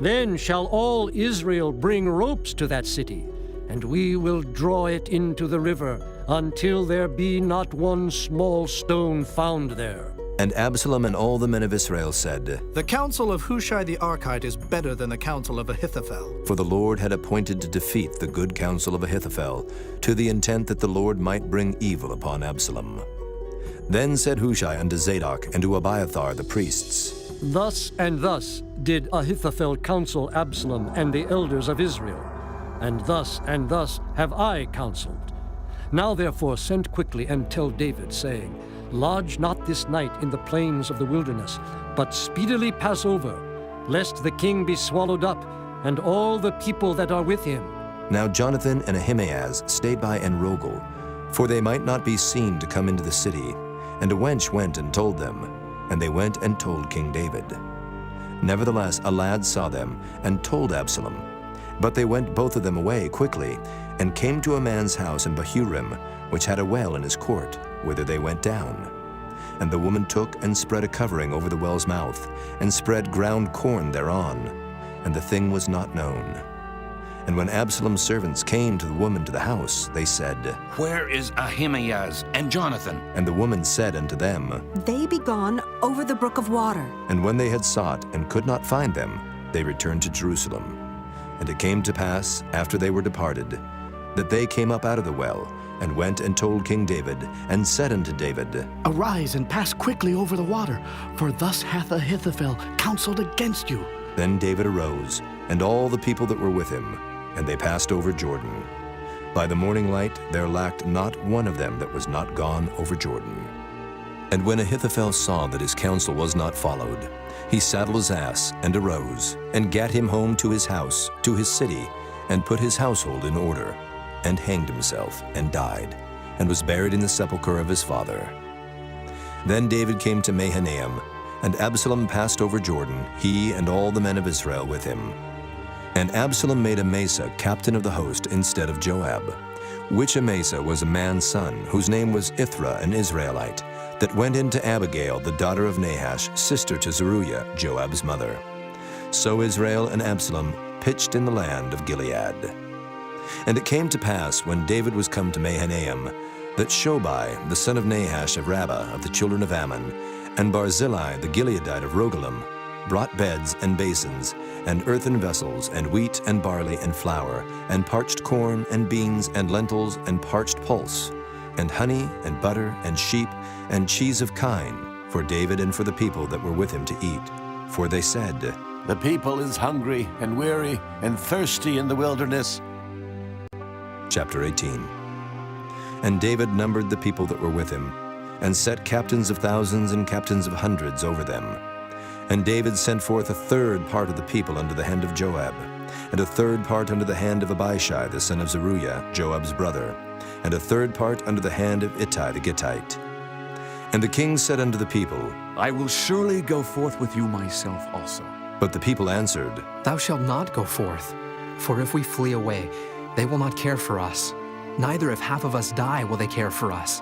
then shall all Israel bring ropes to that city, and we will draw it into the river until there be not one small stone found there. And Absalom and all the men of Israel said, The counsel of Hushai the Archite is better than the counsel of Ahithophel. For the Lord had appointed to defeat the good counsel of Ahithophel, to the intent that the Lord might bring evil upon Absalom. Then said Hushai unto Zadok and to Abiathar the priests, Thus and thus did Ahithophel counsel Absalom and the elders of Israel, and thus have I counseled. Now therefore send quickly and tell David, saying, Lodge not this night in the plains of the wilderness, but speedily pass over, lest the king be swallowed up, and all the people that are with him. Now Jonathan and Ahimaaz stayed by Enrogel, for they might not be seen to come into the city. And a wench went and told them, and they went and told King David. Nevertheless, a lad saw them and told Absalom. But they went both of them away quickly, and came to a man's house in Bahurim, which had a well in his court, whither they went down. And the woman took and spread a covering over the well's mouth, and spread ground corn thereon, and the thing was not known. And when Absalom's servants came to the woman to the house, they said, Where is Ahimaaz and Jonathan? And the woman said unto them, They be gone over the brook of water. And when they had sought and could not find them, they returned to Jerusalem. And it came to pass, after they were departed, that they came up out of the well, and went and told King David, and said unto David, Arise and pass quickly over the water, for thus hath Ahithophel counseled against you. Then David arose, and all the people that were with him, and they passed over Jordan. By the morning light there lacked not one of them that was not gone over Jordan. And when Ahithophel saw that his counsel was not followed, he saddled his ass, and arose, and gat him home to his house, to his city, and put his household in order, and hanged himself, and died, and was buried in the sepulchre of his father. Then David came to Mahanaim, and Absalom passed over Jordan, he and all the men of Israel with him. And Absalom made Amasa captain of the host instead of Joab, which Amasa was a man's son, whose name was Ithra, an Israelite, that went into Abigail, the daughter of Nahash, sister to Zeruiah, Joab's mother. So Israel and Absalom pitched in the land of Gilead. And it came to pass, when David was come to Mahanaim, that Shobai, the son of Nahash of Rabbah of the children of Ammon, and Barzillai the Gileadite of Rogelim, brought beds and basins, and earthen vessels, and wheat and barley and flour, and parched corn and beans and lentils and parched pulse, and honey and butter and sheep and cheese of kine, for David and for the people that were with him to eat. For they said, The people is hungry and weary and thirsty in the wilderness. Chapter 18. And David numbered the people that were with him, and set captains of thousands and captains of hundreds over them. And David sent forth a third part of the people under the hand of Joab, and a third part under the hand of Abishai the son of Zeruiah, Joab's brother, and a third part under the hand of Ittai the Gittite. And the king said unto the people, I will surely go forth with you myself also. But the people answered, Thou shalt not go forth, for if we flee away, they will not care for us. Neither if half of us die will they care for us.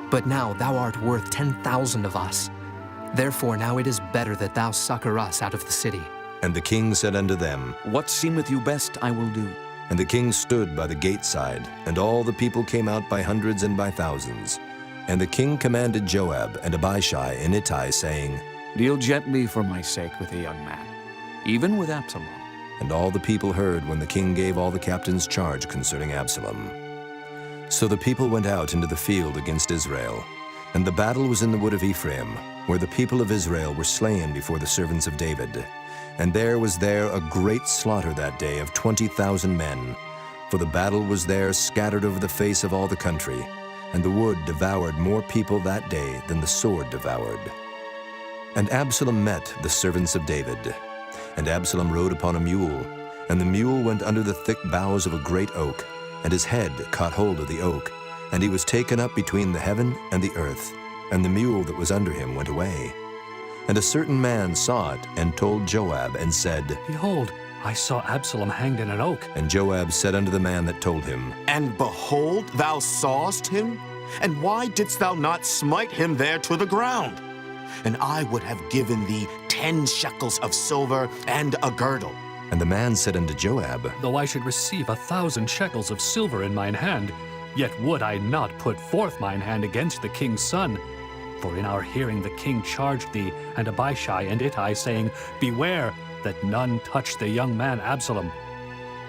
But now thou art worth 10,000 of us. Therefore now it is better that thou succor us out of the city. And the king said unto them, What seemeth you best I will do. And the king stood by the gate side, and all the people came out by hundreds and by thousands. And the king commanded Joab and Abishai and Ittai, saying, Deal gently for my sake with a young man, even with Absalom. And all the people heard when the king gave all the captains charge concerning Absalom. So the people went out into the field against Israel, and the battle was in the wood of Ephraim, where the people of Israel were slain before the servants of David. And there was a great slaughter that day of 20,000 men, for the battle was there scattered over the face of all the country, and the wood devoured more people that day than the sword devoured. And Absalom met the servants of David. And Absalom rode upon a mule, and the mule went under the thick boughs of a great oak, and his head caught hold of the oak, and he was taken up between the heaven and the earth, and the mule that was under him went away. And a certain man saw it, and told Joab, and said, Behold, I saw Absalom hanged in an oak. And Joab said unto the man that told him, And behold, thou sawest him? And why didst thou not smite him there to the ground? And I would have given thee 10 shekels of silver and a girdle. And the man said unto Joab, Though I should receive 1,000 shekels of silver in mine hand, yet would I not put forth mine hand against the king's son. For in our hearing the king charged thee and Abishai and Ittai, saying, Beware that none touch the young man Absalom.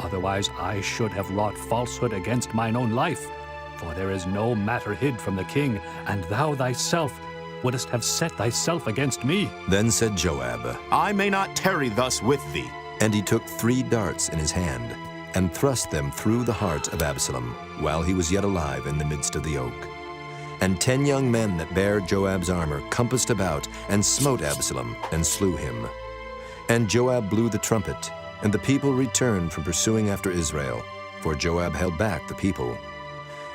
Otherwise I should have wrought falsehood against mine own life. For there is no matter hid from the king, and thou thyself wouldest have set thyself against me. Then said Joab, I may not tarry thus with thee. And he took 3 darts in his hand, and thrust them through the heart of Absalom, while he was yet alive in the midst of the oak. And 10 young men that bare Joab's armor compassed about, and smote Absalom, and slew him. And Joab blew the trumpet, and the people returned from pursuing after Israel. for Joab held back the people.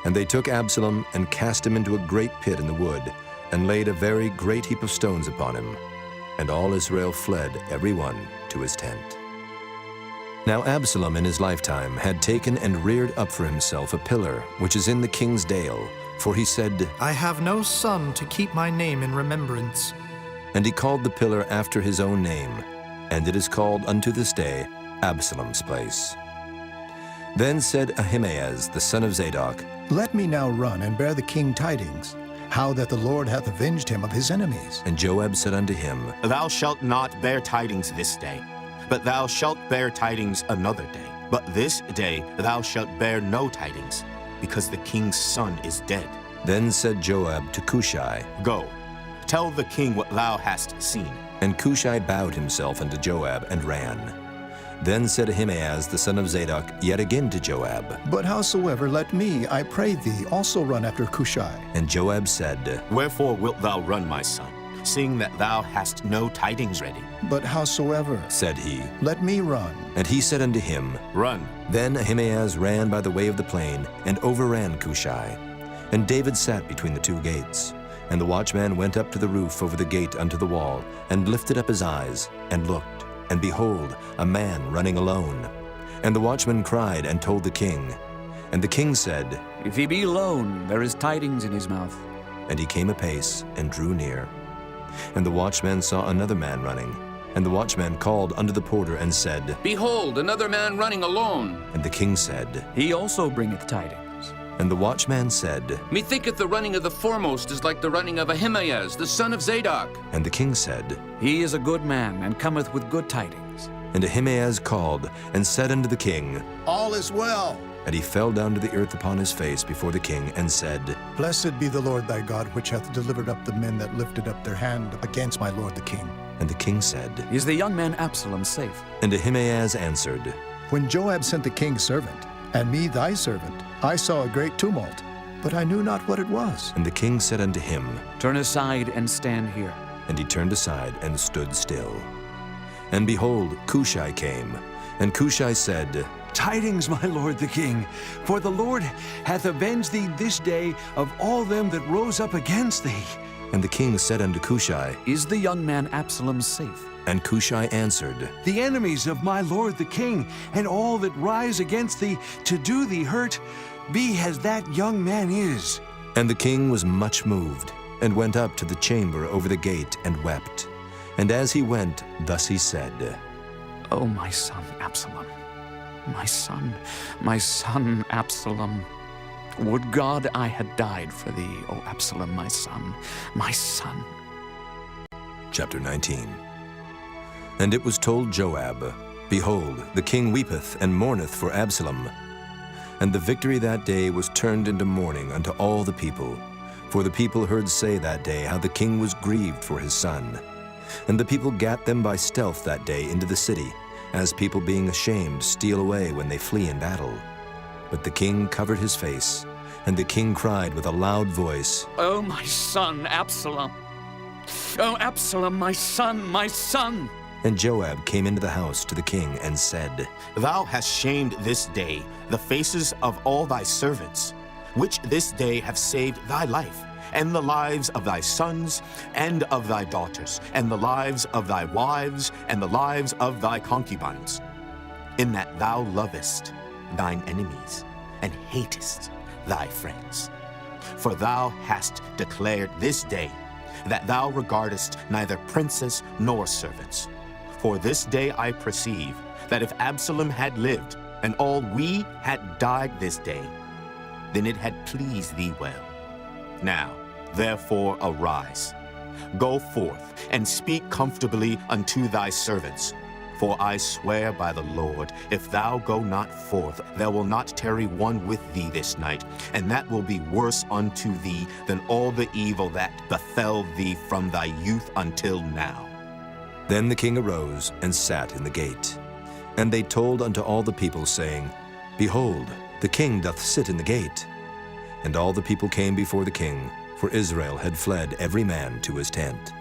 And they took Absalom and cast him into a great pit in the wood, and laid a very great heap of stones upon him. And all Israel fled, every one to his tent. Now Absalom in his lifetime had taken and reared up for himself a pillar, which is in the king's dale, for he said, I have no son to keep my name in remembrance. And he called the pillar after his own name, and it is called unto this day Absalom's place. Then said Ahimaaz the son of Zadok, Let me now run and bear the king tidings, how that the Lord hath avenged him of his enemies. And Joab said unto him, Thou shalt not bear tidings this day, but thou shalt bear tidings another day. But this day thou shalt bear no tidings, because the king's son is dead. Then said Joab to Cushai, Go, tell the king what thou hast seen. And Cushai bowed himself unto Joab and ran. Then said Ahimaaz the son of Zadok yet again to Joab, But howsoever, let me, I pray thee, also run after Cushai. And Joab said, Wherefore wilt thou run, my son, seeing that thou hast no tidings ready? But howsoever, said he, let me run. And he said unto him, Run. Then Ahimaaz ran by the way of the plain, and overran Cushai. And David sat between the two gates. And the watchman went up to the roof over the gate unto the wall, and lifted up his eyes, and looked. And behold, a man running alone. And the watchman cried and told the king. And the king said, If he be alone, there is tidings in his mouth. And he came apace and drew near. And the watchman saw another man running. And the watchman called unto the porter and said, Behold, another man running alone. And the king said, He also bringeth tidings. And the watchman said, Methinketh the running of the foremost is like the running of Ahimaaz, the son of Zadok. And the king said, He is a good man, and cometh with good tidings. And Ahimaaz called, and said unto the king, All is well. And he fell down to the earth upon his face before the king, and said, Blessed be the Lord thy God, which hath delivered up the men that lifted up their hand against my lord the king. And the king said, Is the young man Absalom safe? And Ahimaaz answered, When Joab sent the king's servant, and me thy servant, I saw a great tumult, but I knew not what it was. And the king said unto him, Turn aside and stand here. And he turned aside and stood still. And behold, Cushai came. And Cushai said, Tidings, my lord the king, for the Lord hath avenged thee this day of all them that rose up against thee. And the king said unto Cushai, Is the young man Absalom safe? And Cushai answered, The enemies of my lord the king, and all that rise against thee to do thee hurt, be as that young man is. And the king was much moved, and went up to the chamber over the gate, and wept. And as he went, thus he said, O my son Absalom, my son Absalom. Would God I had died for thee, O Absalom, my son, my son. Chapter 19. And it was told Joab, Behold, the king weepeth and mourneth for Absalom. And the victory that day was turned into mourning unto all the people. For the people heard say that day how the king was grieved for his son. And the people gat them by stealth that day into the city, as people being ashamed steal away when they flee in battle. But the king covered his face, and the king cried with a loud voice, O my son Absalom! O Absalom, my son, my son! And Joab came into the house to the king and said, Thou hast shamed this day the faces of all thy servants, which this day have saved thy life, and the lives of thy sons, and of thy daughters, and the lives of thy wives, and the lives of thy concubines, in that thou lovest thine enemies, and hatest thy friends. For thou hast declared this day that thou regardest neither princes nor servants. For this day I perceive that if Absalom had lived, and all we had died this day, then it had pleased thee well. Now, therefore, arise, go forth, and speak comfortably unto thy servants. For I swear by the Lord, if thou go not forth, there will not tarry one with thee this night, and that will be worse unto thee than all the evil that befell thee from thy youth until now. Then the king arose and sat in the gate. And they told unto all the people, saying, Behold, the king doth sit in the gate. And all the people came before the king, for Israel had fled every man to his tent.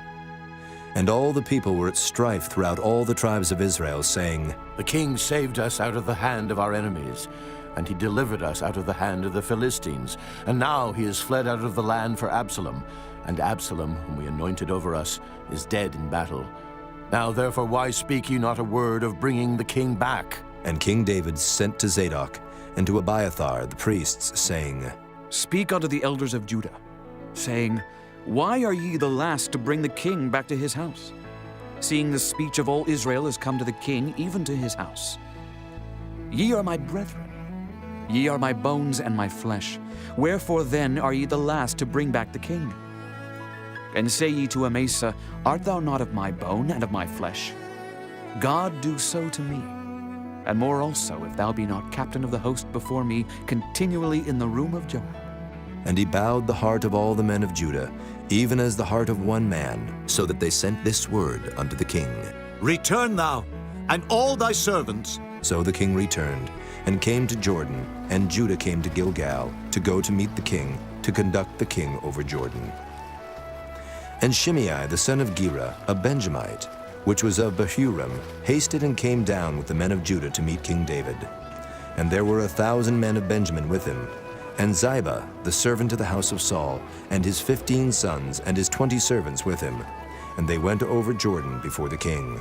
And all the people were at strife throughout all the tribes of Israel, saying, The king saved us out of the hand of our enemies, and he delivered us out of the hand of the Philistines. And now he is fled out of the land for Absalom, and Absalom, whom we anointed over us, is dead in battle. Now therefore why speak ye not a word of bringing the king back? And King David sent to Zadok and to Abiathar the priests, saying, Speak unto the elders of Judah, saying, Why are ye the last to bring the king back to his house, seeing the speech of all Israel is come to the king, even to his house? Ye are my brethren, ye are my bones and my flesh. Wherefore then are ye the last to bring back the king? And say ye to Amasa, Art thou not of my bone and of my flesh? God do so to me, and more also, if thou be not captain of the host before me, continually in the room of Joab. And he bowed the heart of all the men of Judah, even as the heart of one man, so that they sent this word unto the king. Return thou, and all thy servants. So the king returned, and came to Jordan, and Judah came to Gilgal, to go to meet the king, to conduct the king over Jordan. And Shimei the son of Gera, a Benjamite, which was of Bahurim, hasted and came down with the men of Judah to meet King David. And there were 1,000 men of Benjamin with him, and Ziba, the servant of the house of Saul, and his 15 sons, and his 20 servants with him. And they went over Jordan before the king.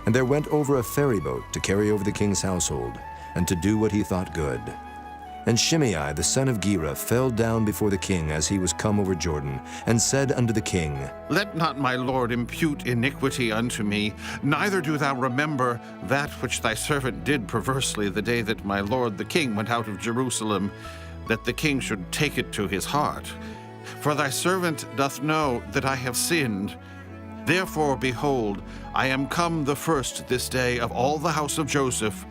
And there went over a ferry boat to carry over the king's household, and to do what he thought good. And Shimei the son of Gera fell down before the king as he was come over Jordan, and said unto the king, Let not my lord impute iniquity unto me, neither do thou remember that which thy servant did perversely the day that my lord the king went out of Jerusalem, that the king should take it to his heart. For thy servant doth know that I have sinned. Therefore, behold, I am come the first this day of all the house of Joseph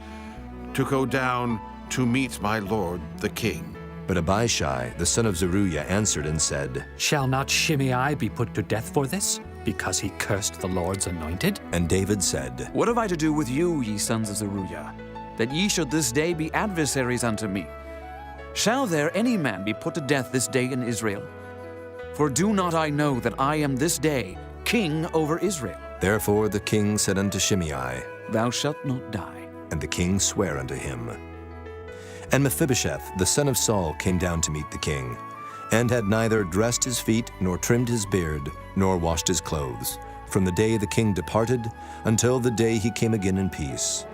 to go down to meet my lord the king. But Abishai the son of Zeruiah answered and said, Shall not Shimei be put to death for this, because he cursed the Lord's anointed? And David said, What have I to do with you, ye sons of Zeruiah, that ye should this day be adversaries unto me? Shall there any man be put to death this day in Israel? For do not I know that I am this day king over Israel? Therefore the king said unto Shimei, Thou shalt not die. And the king sware unto him. And Mephibosheth the son of Saul came down to meet the king, and had neither dressed his feet, nor trimmed his beard, nor washed his clothes, from the day the king departed until the day he came again in peace.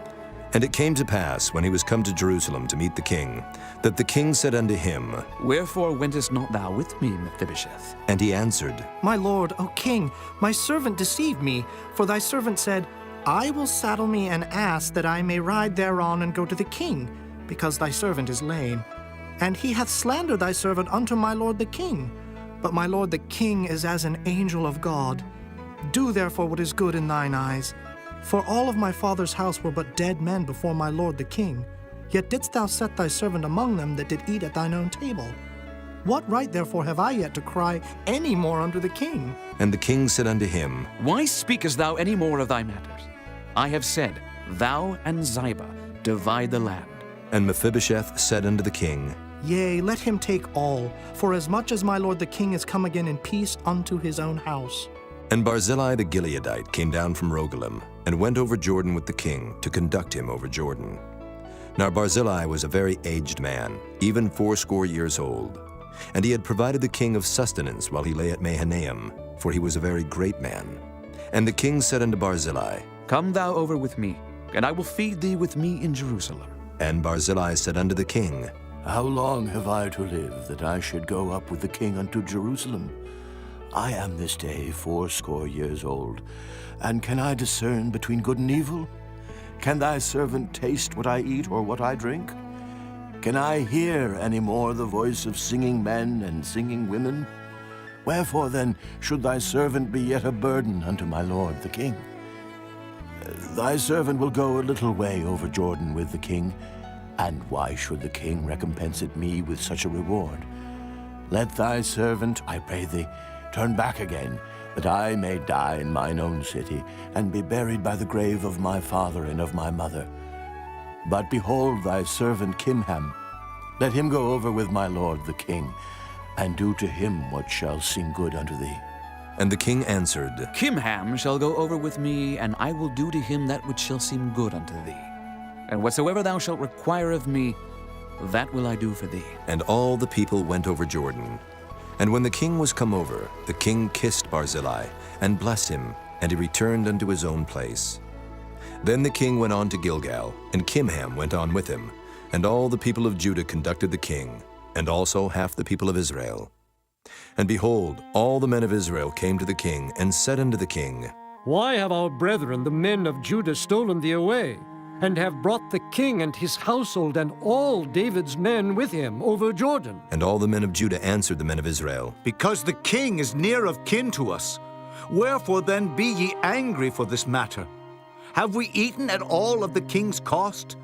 And it came to pass, when he was come to Jerusalem to meet the king, that the king said unto him, Wherefore wentest not thou with me, Mephibosheth? And he answered, My lord, O king, my servant deceived me, for thy servant said, I will saddle me an ass that I may ride thereon and go to the king, because thy servant is lame. And he hath slandered thy servant unto my lord the king. But my lord the king is as an angel of God. Do therefore what is good in thine eyes. For all of my father's house were but dead men before my lord the king. Yet didst thou set thy servant among them that did eat at thine own table. What right therefore have I yet to cry any more unto the king? And the king said unto him, Why speakest thou any more of thy matters? I have said, Thou and Ziba divide the land. And Mephibosheth said unto the king, Yea, let him take all, for as much as my lord the king is come again in peace unto his own house. And Barzillai the Gileadite came down from Rogelim, and went over Jordan with the king, to conduct him over Jordan. Now Barzillai was a very aged man, even 80 years old. And he had provided the king of sustenance while he lay at Mahanaim, for he was a very great man. And the king said unto Barzillai, Come thou over with me, and I will feed thee with me in Jerusalem. And Barzillai said unto the king, How long have I to live, that I should go up with the king unto Jerusalem? I am this day 80 years old, and can I discern between good and evil? Can thy servant taste what I eat or what I drink? Can I hear any more the voice of singing men and singing women? Wherefore then should thy servant be yet a burden unto my lord the king? Thy servant will go a little way over Jordan with the king, and why should the king recompense it me with such a reward? Let thy servant, I pray thee, turn back again, that I may die in mine own city, and be buried by the grave of my father and of my mother. But behold thy servant Kimham, let him go over with my lord the king, and do to him what shall seem good unto thee. And the king answered, Kimham shall go over with me, and I will do to him that which shall seem good unto thee. And whatsoever thou shalt require of me, That will I do for thee. And all the people went over Jordan. And when the king was come over, the king kissed Barzillai, and blessed him, and he returned unto his own place. Then the king went on to Gilgal, and Kimham went on with him, and all the people of Judah conducted the king, and also half the people of Israel. And behold, all the men of Israel came to the king, and said unto the king, Why have our brethren, the men of Judah, stolen thee away, and have brought the king and his household and all David's men with him over Jordan? And all the men of Judah answered the men of Israel, Because the king is near of kin to us. Wherefore then be ye angry for this matter? Have we eaten at all of the king's cost?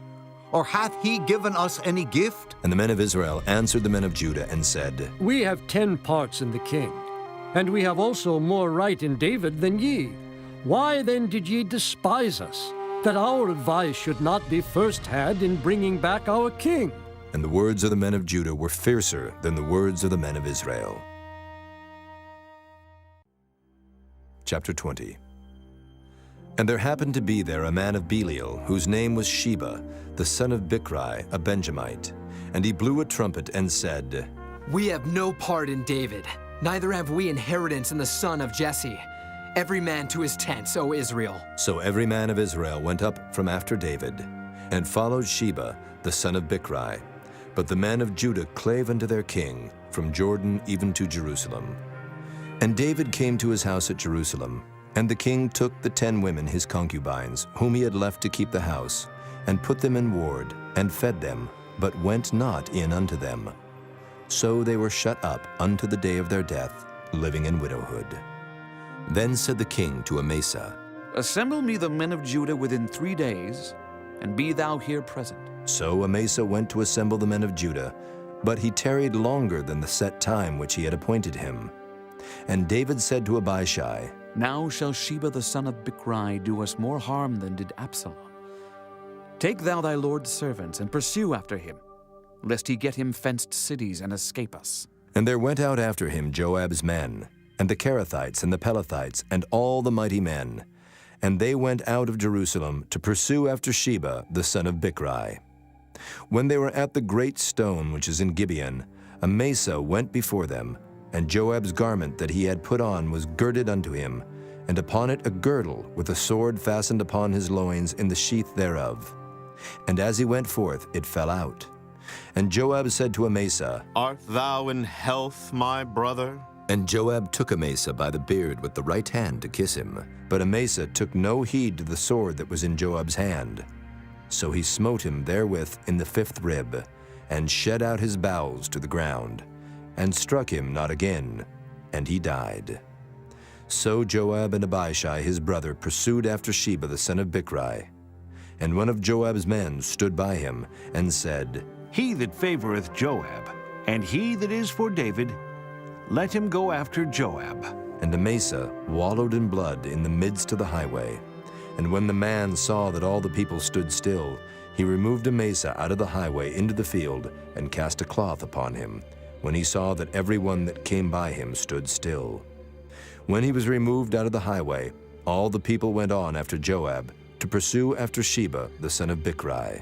Or hath he given us any gift? And the men of Israel answered the men of Judah, and said, We have 10 parts in the king, and we have also more right in David than ye. Why then did ye despise us, that our advice should not be first had in bringing back our king? And the words of the men of Judah were fiercer than the words of the men of Israel. Chapter 20. And there happened to be there a man of Belial, whose name was Sheba, the son of Bichri, a Benjamite. And he blew a trumpet and said, We have no part in David, neither have we inheritance in the son of Jesse. Every man to his tents, O Israel. So every man of Israel went up from after David, and followed Sheba, the son of Bichri. But the men of Judah clave unto their king, from Jordan even to Jerusalem. And David came to his house at Jerusalem, and the king took the 10 women his concubines, whom he had left to keep the house, and put them in ward, and fed them, but went not in unto them. So they were shut up unto the day of their death, living in widowhood. Then said the king to Amasa, Assemble me the men of Judah within 3 days, and be thou here present. So Amasa went to assemble the men of Judah, but he tarried longer than the set time which he had appointed him. And David said to Abishai, Now shall Sheba the son of Bichri do us more harm than did Absalom. Take thou thy lord's servants, and pursue after him, lest he get him fenced cities and escape us. And there went out after him Joab's men, and the Kerethites and the Pelethites, and all the mighty men. And they went out of Jerusalem to pursue after Sheba the son of Bichri. When they were at the great stone which is in Gibeon, Amasa went before them, and Joab's garment that he had put on was girded unto him, and upon it a girdle with a sword fastened upon his loins in the sheath thereof. And as he went forth, it fell out. And Joab said to Amasa, Art thou in health, my brother? And Joab took Amasa by the beard with the right hand to kiss him. But Amasa took no heed to the sword that was in Joab's hand. So he smote him therewith in the 5th rib, and shed out his bowels to the ground, and struck him not again, and he died. So Joab and Abishai his brother pursued after Sheba the son of Bichri. And one of Joab's men stood by him, and said, He that favoreth Joab, and he that is for David, let him go after Joab. And Amasa wallowed in blood in the midst of the highway. And when the man saw that all the people stood still, he removed Amasa out of the highway into the field, and cast a cloth upon him, when he saw that every one that came by him stood still. When he was removed out of the highway, all the people went on after Joab, to pursue after Sheba the son of Bichri.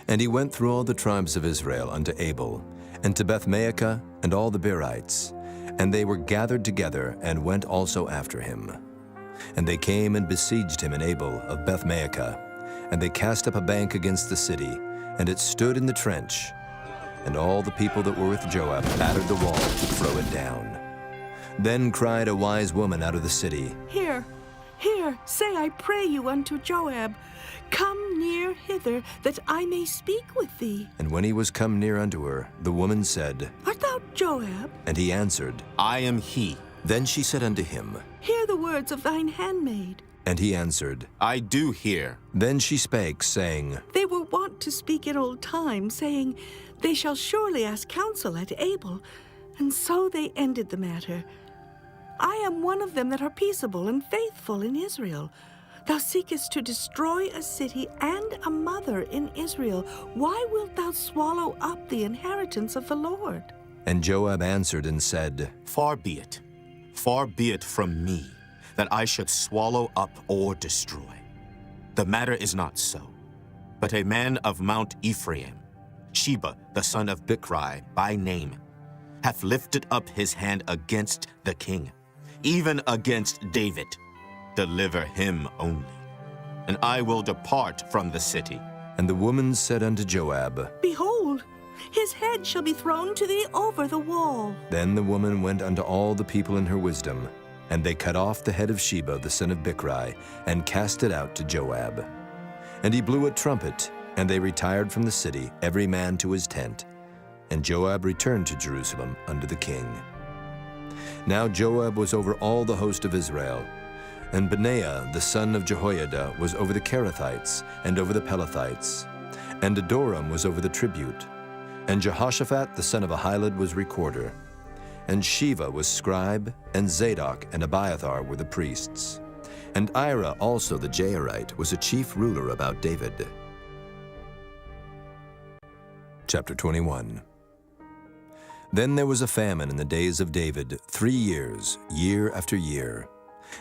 And he went through all the tribes of Israel unto Abel, and to Bethmaachah, and all the Berites. And they were gathered together, and went also after him. And they came and besieged him in Abel of Bethmaachah. And they cast up a bank against the city, and it stood in the trench. And all the people that were with Joab battered the wall to throw it down. Then cried a wise woman out of the city, Here, say I pray you unto Joab, Come near hither, that I may speak with thee. And when he was come near unto her, the woman said, Art thou Joab? And he answered, I am he. Then she said unto him, Hear the words of thine handmaid. And he answered, I do hear. Then she spake, saying, They were wont to speak in old time, saying, They shall surely ask counsel at Abel. And so they ended the matter. I am one of them that are peaceable and faithful in Israel. Thou seekest to destroy a city and a mother in Israel. Why wilt thou swallow up the inheritance of the Lord? And Joab answered and said, Far be it from me, that I should swallow up or destroy. The matter is not so, but a man of Mount Ephraim, Sheba, the son of Bichri, by name, hath lifted up his hand against the king, even against David. Deliver him only, and I will depart from the city. And the woman said unto Joab, Behold, his head shall be thrown to thee over the wall. Then the woman went unto all the people in her wisdom, and they cut off the head of Sheba the son of Bichri, and cast it out to Joab. And he blew a trumpet, and they retired from the city, every man to his tent. And Joab returned to Jerusalem unto the king. Now Joab was over all the host of Israel, and Benaiah the son of Jehoiada was over the Kerethites, and over the Pelethites, and Adoram was over the tribute, and Jehoshaphat the son of Ahilud was recorder, and Sheva was scribe, and Zadok and Abiathar were the priests, and Ira also the Jairite was a chief ruler about David. Chapter 21. Then there was a famine in the days of David 3 years, year after year.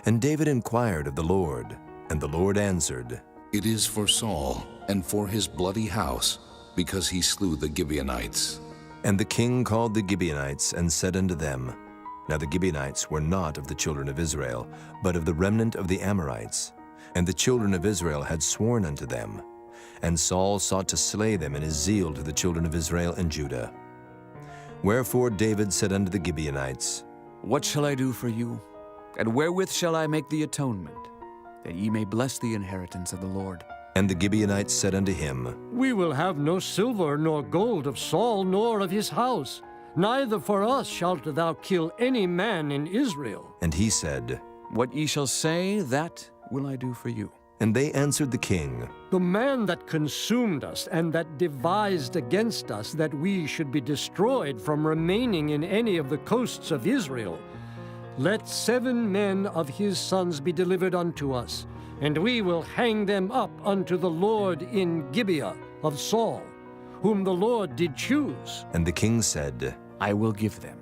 And David inquired of the Lord, and the Lord answered, It is for Saul, and for his bloody house, because he slew the Gibeonites. And the king called the Gibeonites, and said unto them, Now the Gibeonites were not of the children of Israel, but of the remnant of the Amorites. And the children of Israel had sworn unto them. And Saul sought to slay them in his zeal to the children of Israel and Judah. Wherefore David said unto the Gibeonites, What shall I do for you? And wherewith shall I make the atonement, that ye may bless the inheritance of the Lord? And the Gibeonites said unto him, We will have no silver nor gold of Saul nor of his house. Neither for us shalt thou kill any man in Israel. And he said, What ye shall say, that will I do for you. And they answered the king, The man that consumed us and that devised against us that we should be destroyed from remaining in any of the coasts of Israel, let 7 men of his sons be delivered unto us, and we will hang them up unto the Lord in Gibeah of Saul, whom the Lord did choose. And the king said, I will give them.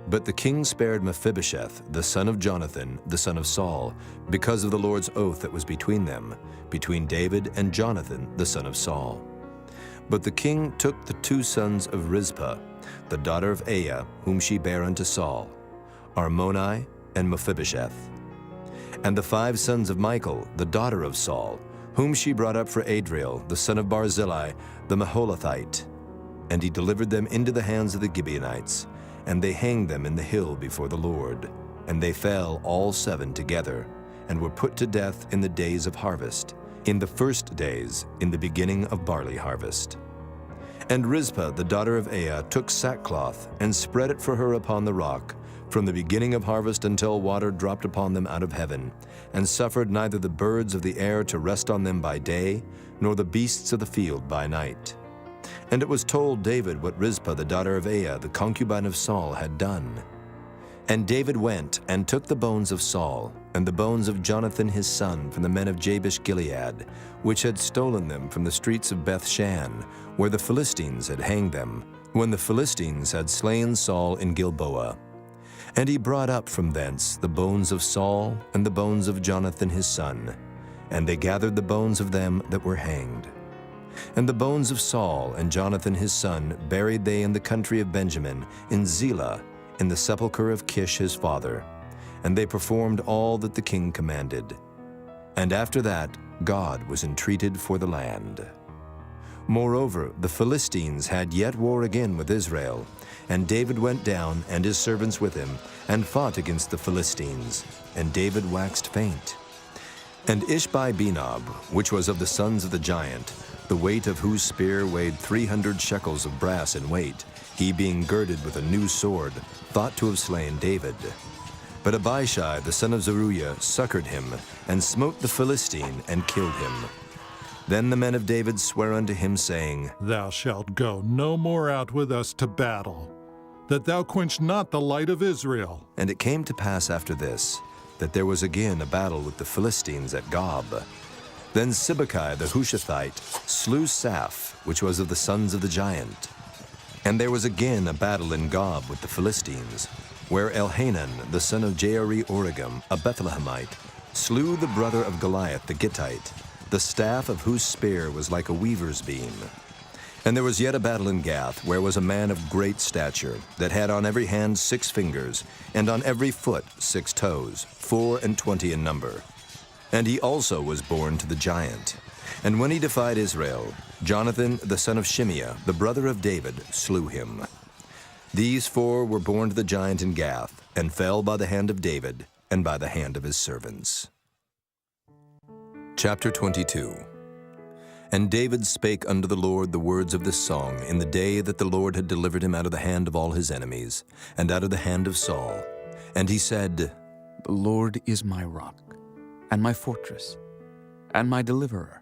But the king spared Mephibosheth, the son of Jonathan, the son of Saul, because of the Lord's oath that was between them, between David and Jonathan, the son of Saul. But the king took the 2 sons of Rizpah, the daughter of Aiah, whom she bare unto Saul, Armoni and Mephibosheth, and the 5 sons of Michal, the daughter of Saul, whom she brought up for Adriel, the son of Barzillai, the Maholathite. And he delivered them into the hands of the Gibeonites, and they hanged them in the hill before the Lord. And they fell all 7 together, and were put to death in the days of harvest, in the first days, in the beginning of barley harvest. And Rizpah, the daughter of Aiah, took sackcloth, and spread it for her upon the rock, from the beginning of harvest until water dropped upon them out of heaven, and suffered neither the birds of the air to rest on them by day, nor the beasts of the field by night. And it was told David what Rizpah the daughter of Aiah, the concubine of Saul, had done. And David went and took the bones of Saul, and the bones of Jonathan his son from the men of Jabesh Gilead, which had stolen them from the streets of Bethshan, where the Philistines had hanged them, when the Philistines had slain Saul in Gilboa. And he brought up from thence the bones of Saul and the bones of Jonathan his son, and they gathered the bones of them that were hanged. And the bones of Saul and Jonathan his son buried they in the country of Benjamin, in Zelah, in the sepulchre of Kish his father. And they performed all that the king commanded. And after that, God was entreated for the land. Moreover, the Philistines had yet war again with Israel, and David went down, and his servants with him, and fought against the Philistines, and David waxed faint. And Ishbi-Benob, which was of the sons of the giant, the weight of whose spear weighed 300 shekels of brass in weight, he being girded with a new sword, thought to have slain David. But Abishai the son of Zeruiah succored him, and smote the Philistine, and killed him. Then the men of David sware unto him, saying, Thou shalt go no more out with us to battle, that thou quench not the light of Israel. And it came to pass after this, that there was again a battle with the Philistines at Gob. Then Sibbecai the Hushathite slew Saph, which was of the sons of the giant. And there was again a battle in Gob with the Philistines, where Elhanan the son of Jaare-Oregim, a Bethlehemite, slew the brother of Goliath the Gittite, the staff of whose spear was like a weaver's beam. And there was yet a battle in Gath, where was a man of great stature, that had on every hand 6 fingers, and on every foot 6 toes, 24 in number. And he also was born to the giant. And when he defied Israel, Jonathan, the son of Shimeah, the brother of David, slew him. These 4 were born to the giant in Gath, and fell by the hand of David, and by the hand of his servants. Chapter 22. And David spake unto the Lord the words of this song in the day that the Lord had delivered him out of the hand of all his enemies, and out of the hand of Saul. And he said, The Lord is my rock, and my fortress, and my deliverer,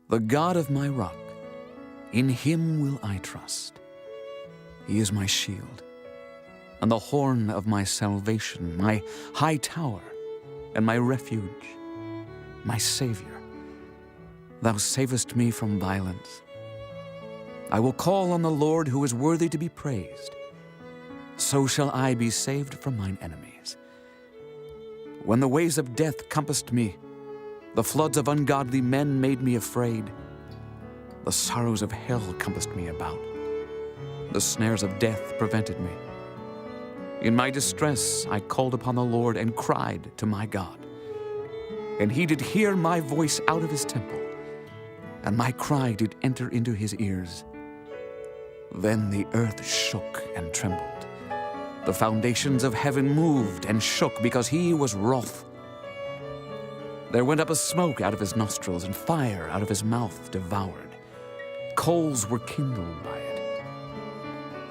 the God of my rock. In him will I trust. He is my shield, and the horn of my salvation, my high tower, and my refuge, my Savior. Thou savest me from violence. I will call on the Lord, who is worthy to be praised. So shall I be saved from mine enemies. When the ways of death compassed me, the floods of ungodly men made me afraid. The sorrows of hell compassed me about. The snares of death prevented me. In my distress I called upon the Lord and cried to my God. And he did hear my voice out of his temple, and my cry did enter into his ears. Then the earth shook and trembled. The foundations of heaven moved and shook, because he was wroth. There went up a smoke out of his nostrils, and fire out of his mouth devoured. Coals were kindled by it.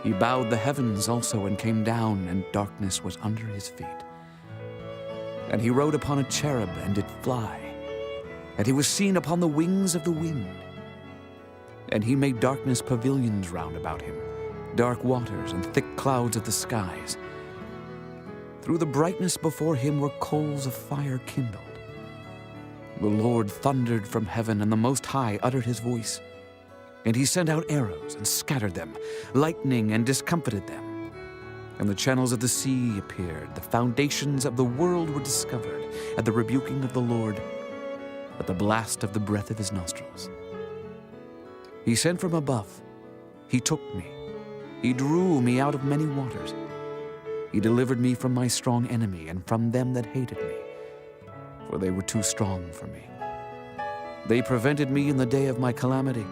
He bowed the heavens also, and came down, and darkness was under his feet. And he rode upon a cherub, and did fly. And he was seen upon the wings of the wind. And he made darkness pavilions round about him, dark waters and thick clouds of the skies. Through the brightness before him were coals of fire kindled. The Lord thundered from heaven, and the Most High uttered his voice. And he sent out arrows and scattered them, lightning and discomfited them. And the channels of the sea appeared. The foundations of the world were discovered at the rebuking of the Lord, at the blast of the breath of his nostrils. He sent from above. He took me. He drew me out of many waters. He delivered me from my strong enemy and from them that hated me, for they were too strong for me. They prevented me in the day of my calamity,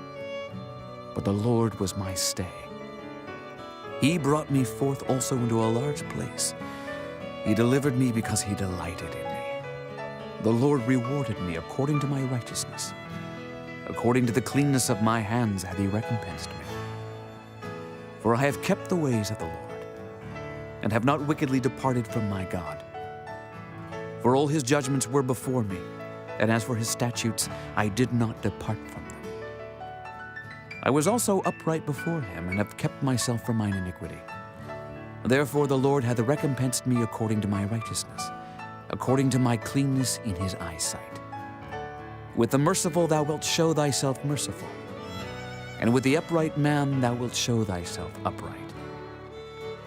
but the Lord was my stay. He brought me forth also into a large place. He delivered me because he delighted in me. The Lord rewarded me according to my righteousness. According to the cleanness of my hands hath he recompensed me. For I have kept the ways of the Lord, and have not wickedly departed from my God. For all his judgments were before me, and as for his statutes, I did not depart from them. I was also upright before him, and have kept myself from mine iniquity. Therefore the Lord hath recompensed me according to my righteousness, according to my cleanness in his eyesight. With the merciful thou wilt show thyself merciful, and with the upright man thou wilt show thyself upright.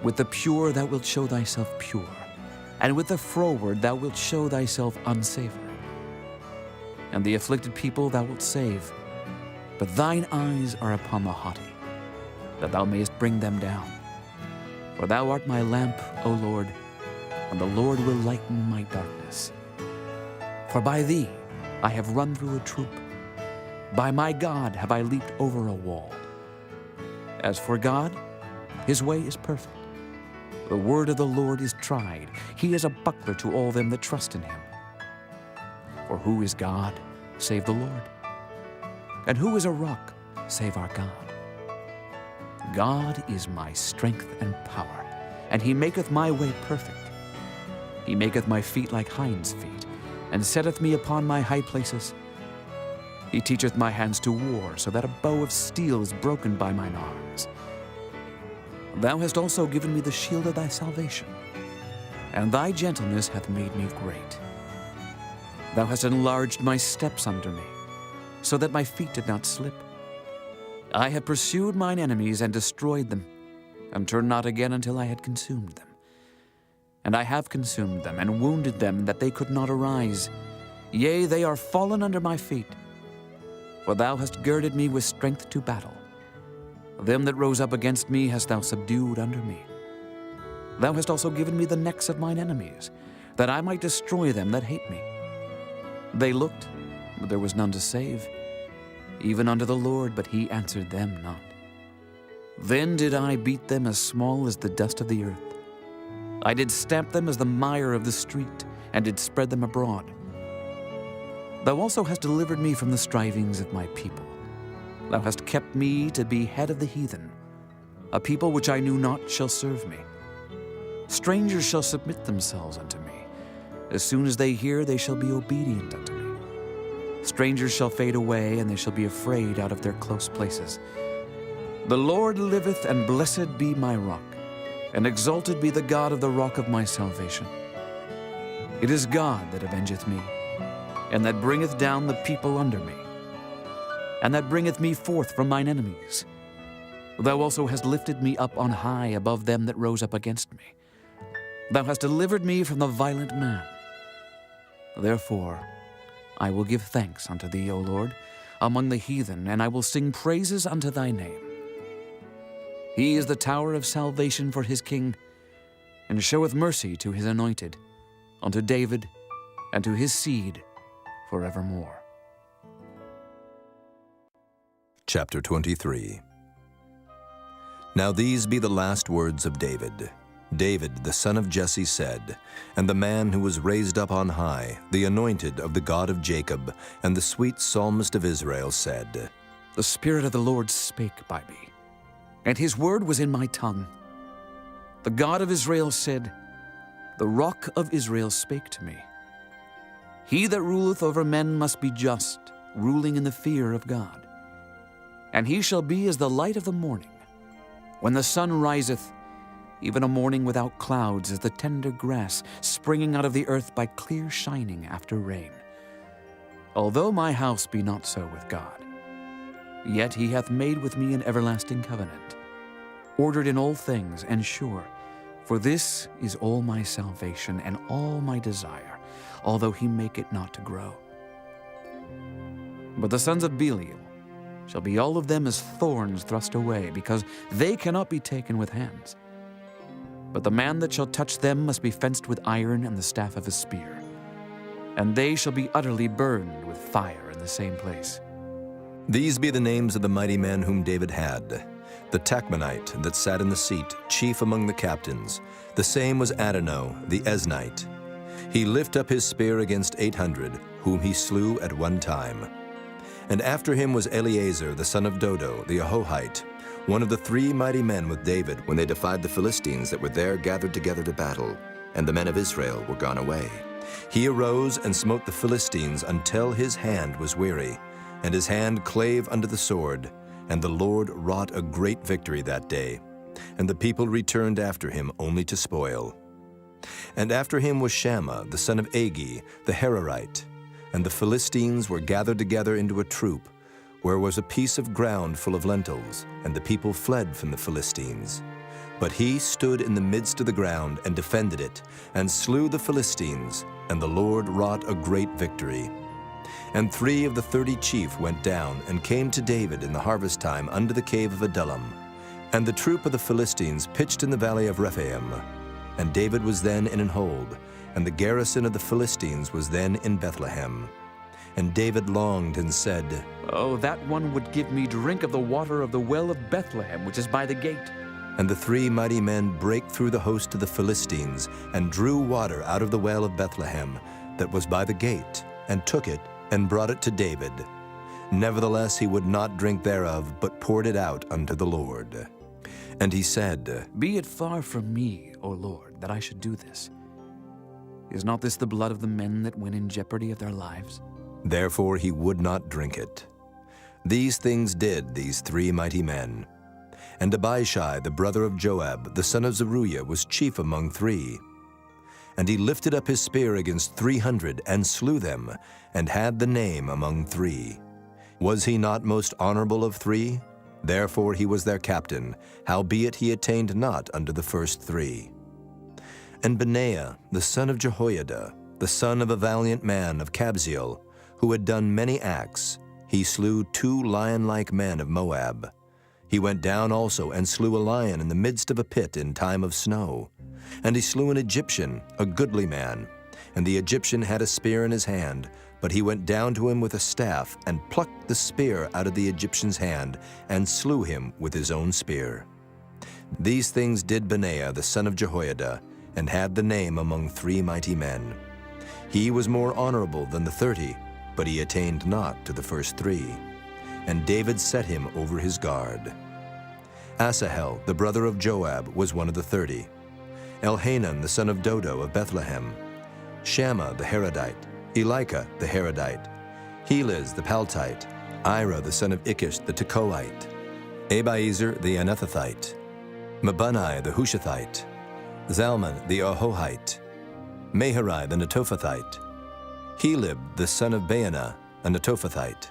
With the pure thou wilt show thyself pure, and with the froward thou wilt show thyself unsavory. And the afflicted people thou wilt save, but thine eyes are upon the haughty, that thou mayest bring them down. For thou art my lamp, O Lord, and the Lord will lighten my darkness. For by thee I have run through a troop. By my God have I leaped over a wall. As for God, his way is perfect. The word of the Lord is tried. He is a buckler to all them that trust in him. For who is God, save the Lord? And who is a rock, save our God? God is my strength and power, and he maketh my way perfect. He maketh my feet like hinds' feet, and setteth me upon my high places. He teacheth my hands to war, so that a bow of steel is broken by mine arms. Thou hast also given me the shield of thy salvation, and thy gentleness hath made me great. Thou hast enlarged my steps under me, so that my feet did not slip. I have pursued mine enemies and destroyed them, and turned not again until I had consumed them. And I have consumed them, and wounded them, that they could not arise. Yea, they are fallen under my feet. For thou hast girded me with strength to battle. Them that rose up against me hast thou subdued under me. Thou hast also given me the necks of mine enemies, that I might destroy them that hate me. They looked, but there was none to save, even unto the Lord, but he answered them not. Then did I beat them as small as the dust of the earth. I did stamp them as the mire of the street, and did spread them abroad. Thou also hast delivered me from the strivings of my people. Thou hast kept me to be head of the heathen. A people which I knew not shall serve me. Strangers shall submit themselves unto me. As soon as they hear, they shall be obedient unto me. Strangers shall fade away, and they shall be afraid out of their close places. The Lord liveth, and blessed be my rock, and exalted be the God of the rock of my salvation. It is God that avengeth me, and that bringeth down the people under me, and that bringeth me forth from mine enemies. Thou also hast lifted me up on high above them that rose up against me. Thou hast delivered me from the violent man. Therefore I will give thanks unto thee, O Lord, among the heathen, and I will sing praises unto thy name. He is the tower of salvation for his king, and showeth mercy to his anointed, unto David, and to his seed forevermore. Chapter 23. Now these be the last words of David. David, the son of Jesse, said, and the man who was raised up on high, the anointed of the God of Jacob, and the sweet psalmist of Israel, said, The Spirit of the Lord spake by me, and his word was in my tongue. The God of Israel said, The rock of Israel spake to me. He that ruleth over men must be just, ruling in the fear of God. And he shall be as the light of the morning, when the sun riseth, even a morning without clouds, as the tender grass springing out of the earth by clear shining after rain. Although my house be not so with God, yet he hath made with me an everlasting covenant, ordered in all things and sure. For this is all my salvation and all my desire, although he make it not to grow. But the sons of Belial shall be all of them as thorns thrust away, because they cannot be taken with hands. But the man that shall touch them must be fenced with iron and the staff of a spear, and they shall be utterly burned with fire in the same place. These be the names of the mighty men whom David had. The Tachmonite that sat in the seat, chief among the captains. The same was Adonai, the Eznite. He lift up his spear against 800, whom he slew at one time. And after him was Eleazar, the son of Dodo, the Ahohite, one of the 3 mighty men with David when they defied the Philistines that were there gathered together to battle, and the men of Israel were gone away. He arose and smote the Philistines until his hand was weary, and his hand clave unto the sword, and the Lord wrought a great victory that day, and the people returned after him only to spoil. And after him was Shammah, the son of Agi, the Hararite, and the Philistines were gathered together into a troop, where was a piece of ground full of lentils, and the people fled from the Philistines. But he stood in the midst of the ground and defended it, and slew the Philistines, and the Lord wrought a great victory. And 3 of the 30 chief went down, and came to David in the harvest time unto the cave of Adullam. And the troop of the Philistines pitched in the valley of Rephaim. And David was then in an hold, and the garrison of the Philistines was then in Bethlehem. And David longed and said, Oh, that one would give me drink of the water of the well of Bethlehem, which is by the gate. And the 3 mighty men brake through the host of the Philistines, and drew water out of the well of Bethlehem, that was by the gate, and took it, and brought it to David. Nevertheless he would not drink thereof, but poured it out unto the Lord. And he said, Be it far from me, O Lord, that I should do this. Is not this the blood of the men that went in jeopardy of their lives? Therefore he would not drink it. These things did these 3 mighty men. And Abishai, the brother of Joab, the son of Zeruiah, was chief among 3. And he lifted up his spear against 300, and slew them, and had the name among 3. Was he not most honorable of 3? Therefore he was their captain, howbeit he attained not unto the first 3. And Benaiah, the son of Jehoiada, the son of a valiant man of Kabzeel, who had done many acts, he slew 2 lion-like men of Moab. He went down also and slew a lion in the midst of a pit in time of snow. And he slew an Egyptian, a goodly man. And the Egyptian had a spear in his hand, but he went down to him with a staff, and plucked the spear out of the Egyptian's hand, and slew him with his own spear. These things did Benaiah the son of Jehoiada, and had the name among 3 mighty men. He was more honorable than the 30, but he attained not to the first 3. And David set him over his guard. Asahel, the brother of Joab, was one of the 30. Elhanan, the son of Dodo of Bethlehem. Shammah the Harodite. Elika the Harodite. Heliz the Paltite. Ira the son of Ikish the Tekoite. Abiezer the Anethothite. Mabunai the Hushathite. Zalman the Ahohite. Maharai the Netophathite. Helib the son of Baanah, a Netophathite.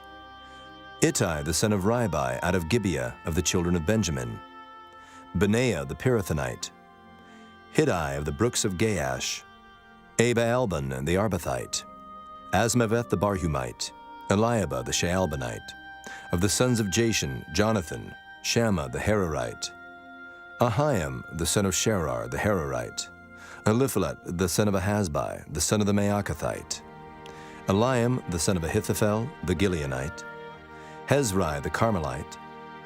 Ittai the son of Ribai out of Gibeah of the children of Benjamin. Benaiah the Pirathonite. Hiddai of the brooks of Gaash. Abaalban the Arbathite. Asmaveth the Barhumite. Eliabah the Shaalbanite. Of the sons of Jashan, Jonathan. Shammah the Hararite. Ahiam the son of Sherar the Hararite. Eliphalet the son of Ahasbai, the son of the Maacathite. Eliam the son of Ahithophel the Gileonite. Hezrai the Carmelite.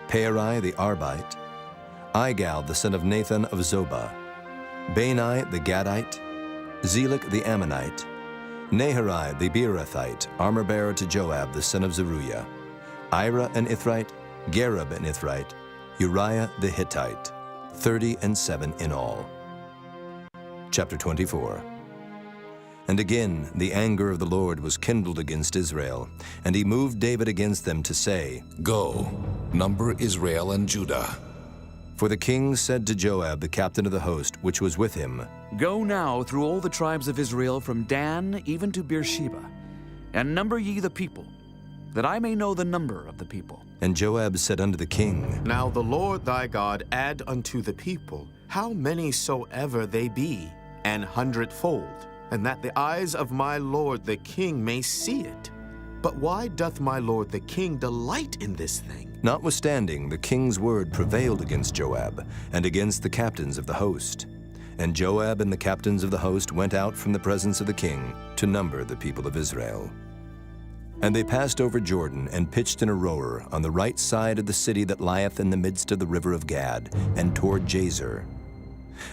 Pearai the Arbite. Igal the son of Nathan of Zobah. Bani the Gadite. Zelek the Ammonite. Naharai the Beerothite, armor-bearer to Joab the son of Zeruiah. Ira an Ithrite. Gareb an Ithrite. Uriah the Hittite. 37 in all. Chapter 24. And again the anger of the Lord was kindled against Israel, and he moved David against them to say, Go, number Israel and Judah. For the king said to Joab, the captain of the host, which was with him, Go now through all the tribes of Israel from Dan even to Beersheba, and number ye the people, that I may know the number of the people. And Joab said unto the king, Now the Lord thy God add unto the people how many soever they be, 100-fold, and that the eyes of my lord the king may see it. But why doth my lord the king delight in this thing? Notwithstanding, the king's word prevailed against Joab, and against the captains of the host. And Joab and the captains of the host went out from the presence of the king to number the people of Israel. And they passed over Jordan, and pitched in a rower on the right side of the city that lieth in the midst of the river of Gad, and toward Jazer.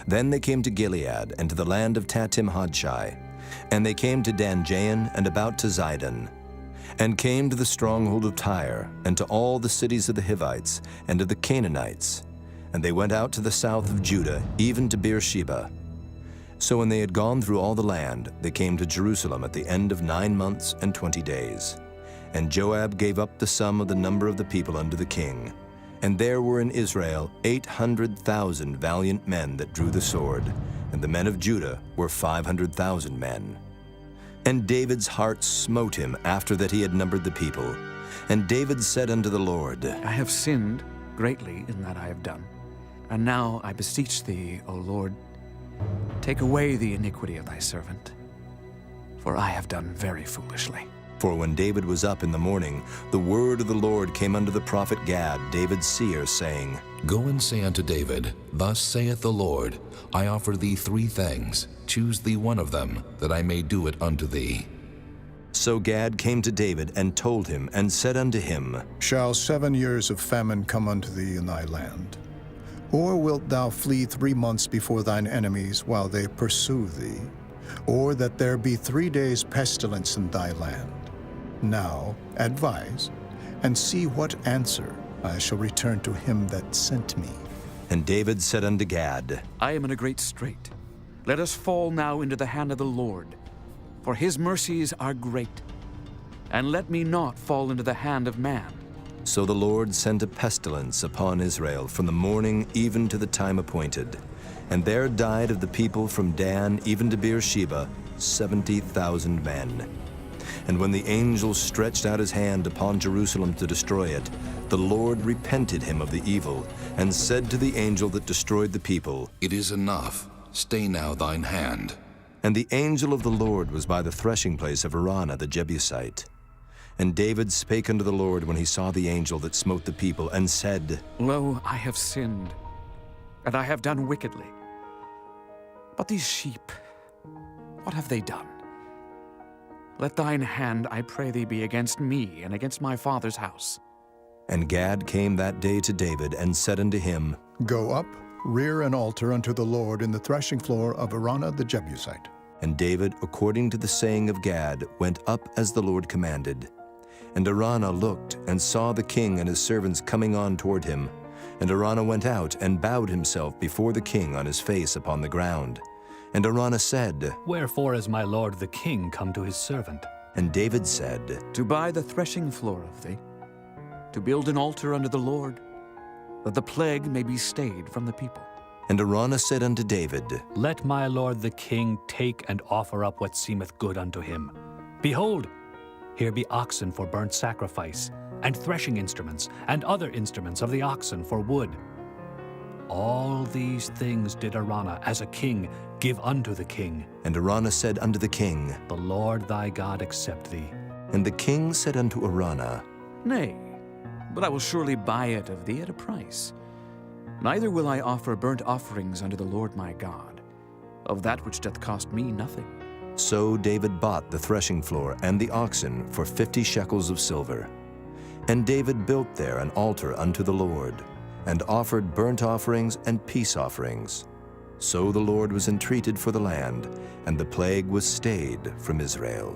Then they came to Gilead, and to the land of Tatim-Hodshai. And they came to Dan-Jain, and about to Zidon. And came to the stronghold of Tyre, and to all the cities of the Hivites, and of the Canaanites. And they went out to the south of Judah, even to Beersheba. So when they had gone through all the land, they came to Jerusalem at the end of 9 months and 20 days. And Joab gave up the sum of the number of the people unto the king. And there were in Israel 800,000 valiant men that drew the sword, and the men of Judah were 500,000 men. And David's heart smote him after that he had numbered the people. And David said unto the Lord, I have sinned greatly in that I have done. And now I beseech thee, O Lord, take away the iniquity of thy servant, for I have done very foolishly. For when David was up in the morning, the word of the Lord came unto the prophet Gad, David's seer, saying, Go and say unto David, Thus saith the Lord, I offer thee 3 things. Choose thee one of them, that I may do it unto thee. So Gad came to David and told him, and said unto him, Shall 7 years of famine come unto thee in thy land? Or wilt thou flee 3 months before thine enemies while they pursue thee? Or that there be 3 days pestilence in thy land? Now advise, and see what answer I shall return to him that sent me. And David said unto Gad, I am in a great strait. Let us fall now into the hand of the Lord, for his mercies are great. And let me not fall into the hand of man. So the Lord sent a pestilence upon Israel from the morning even to the time appointed. And there died of the people from Dan even to Beersheba 70,000 men. And when the angel stretched out his hand upon Jerusalem to destroy it, the Lord repented him of the evil, and said to the angel that destroyed the people, It is enough. Stay now thine hand. And the angel of the Lord was by the threshing place of Araunah the Jebusite. And David spake unto the Lord when he saw the angel that smote the people, and said, Lo, I have sinned, and I have done wickedly. But these sheep, what have they done? Let thine hand, I pray thee, be against me and against my father's house. And Gad came that day to David, and said unto him, Go up, rear an altar unto the Lord in the threshing floor of Araunah the Jebusite. And David, according to the saying of Gad, went up as the Lord commanded. And Araunah looked, and saw the king and his servants coming on toward him. And Araunah went out, and bowed himself before the king on his face upon the ground. And Araunah said, Wherefore is my lord the king come to his servant? And David said, To buy the threshing floor of thee, to build an altar unto the Lord, that the plague may be stayed from the people. And Araunah said unto David, Let my lord the king take and offer up what seemeth good unto him. Behold, here be oxen for burnt sacrifice, and threshing instruments, and other instruments of the oxen for wood. All these things did Araunah, as a king, give unto the king. And Araunah said unto the king, The Lord thy God accept thee. And the king said unto Araunah, Nay, but I will surely buy it of thee at a price. Neither will I offer burnt offerings unto the Lord my God, of that which doth cost me nothing. So David bought the threshing floor and the oxen for 50 shekels of silver. And David built there an altar unto the Lord, and offered burnt offerings and peace offerings. So the Lord was entreated for the land, and the plague was stayed from Israel.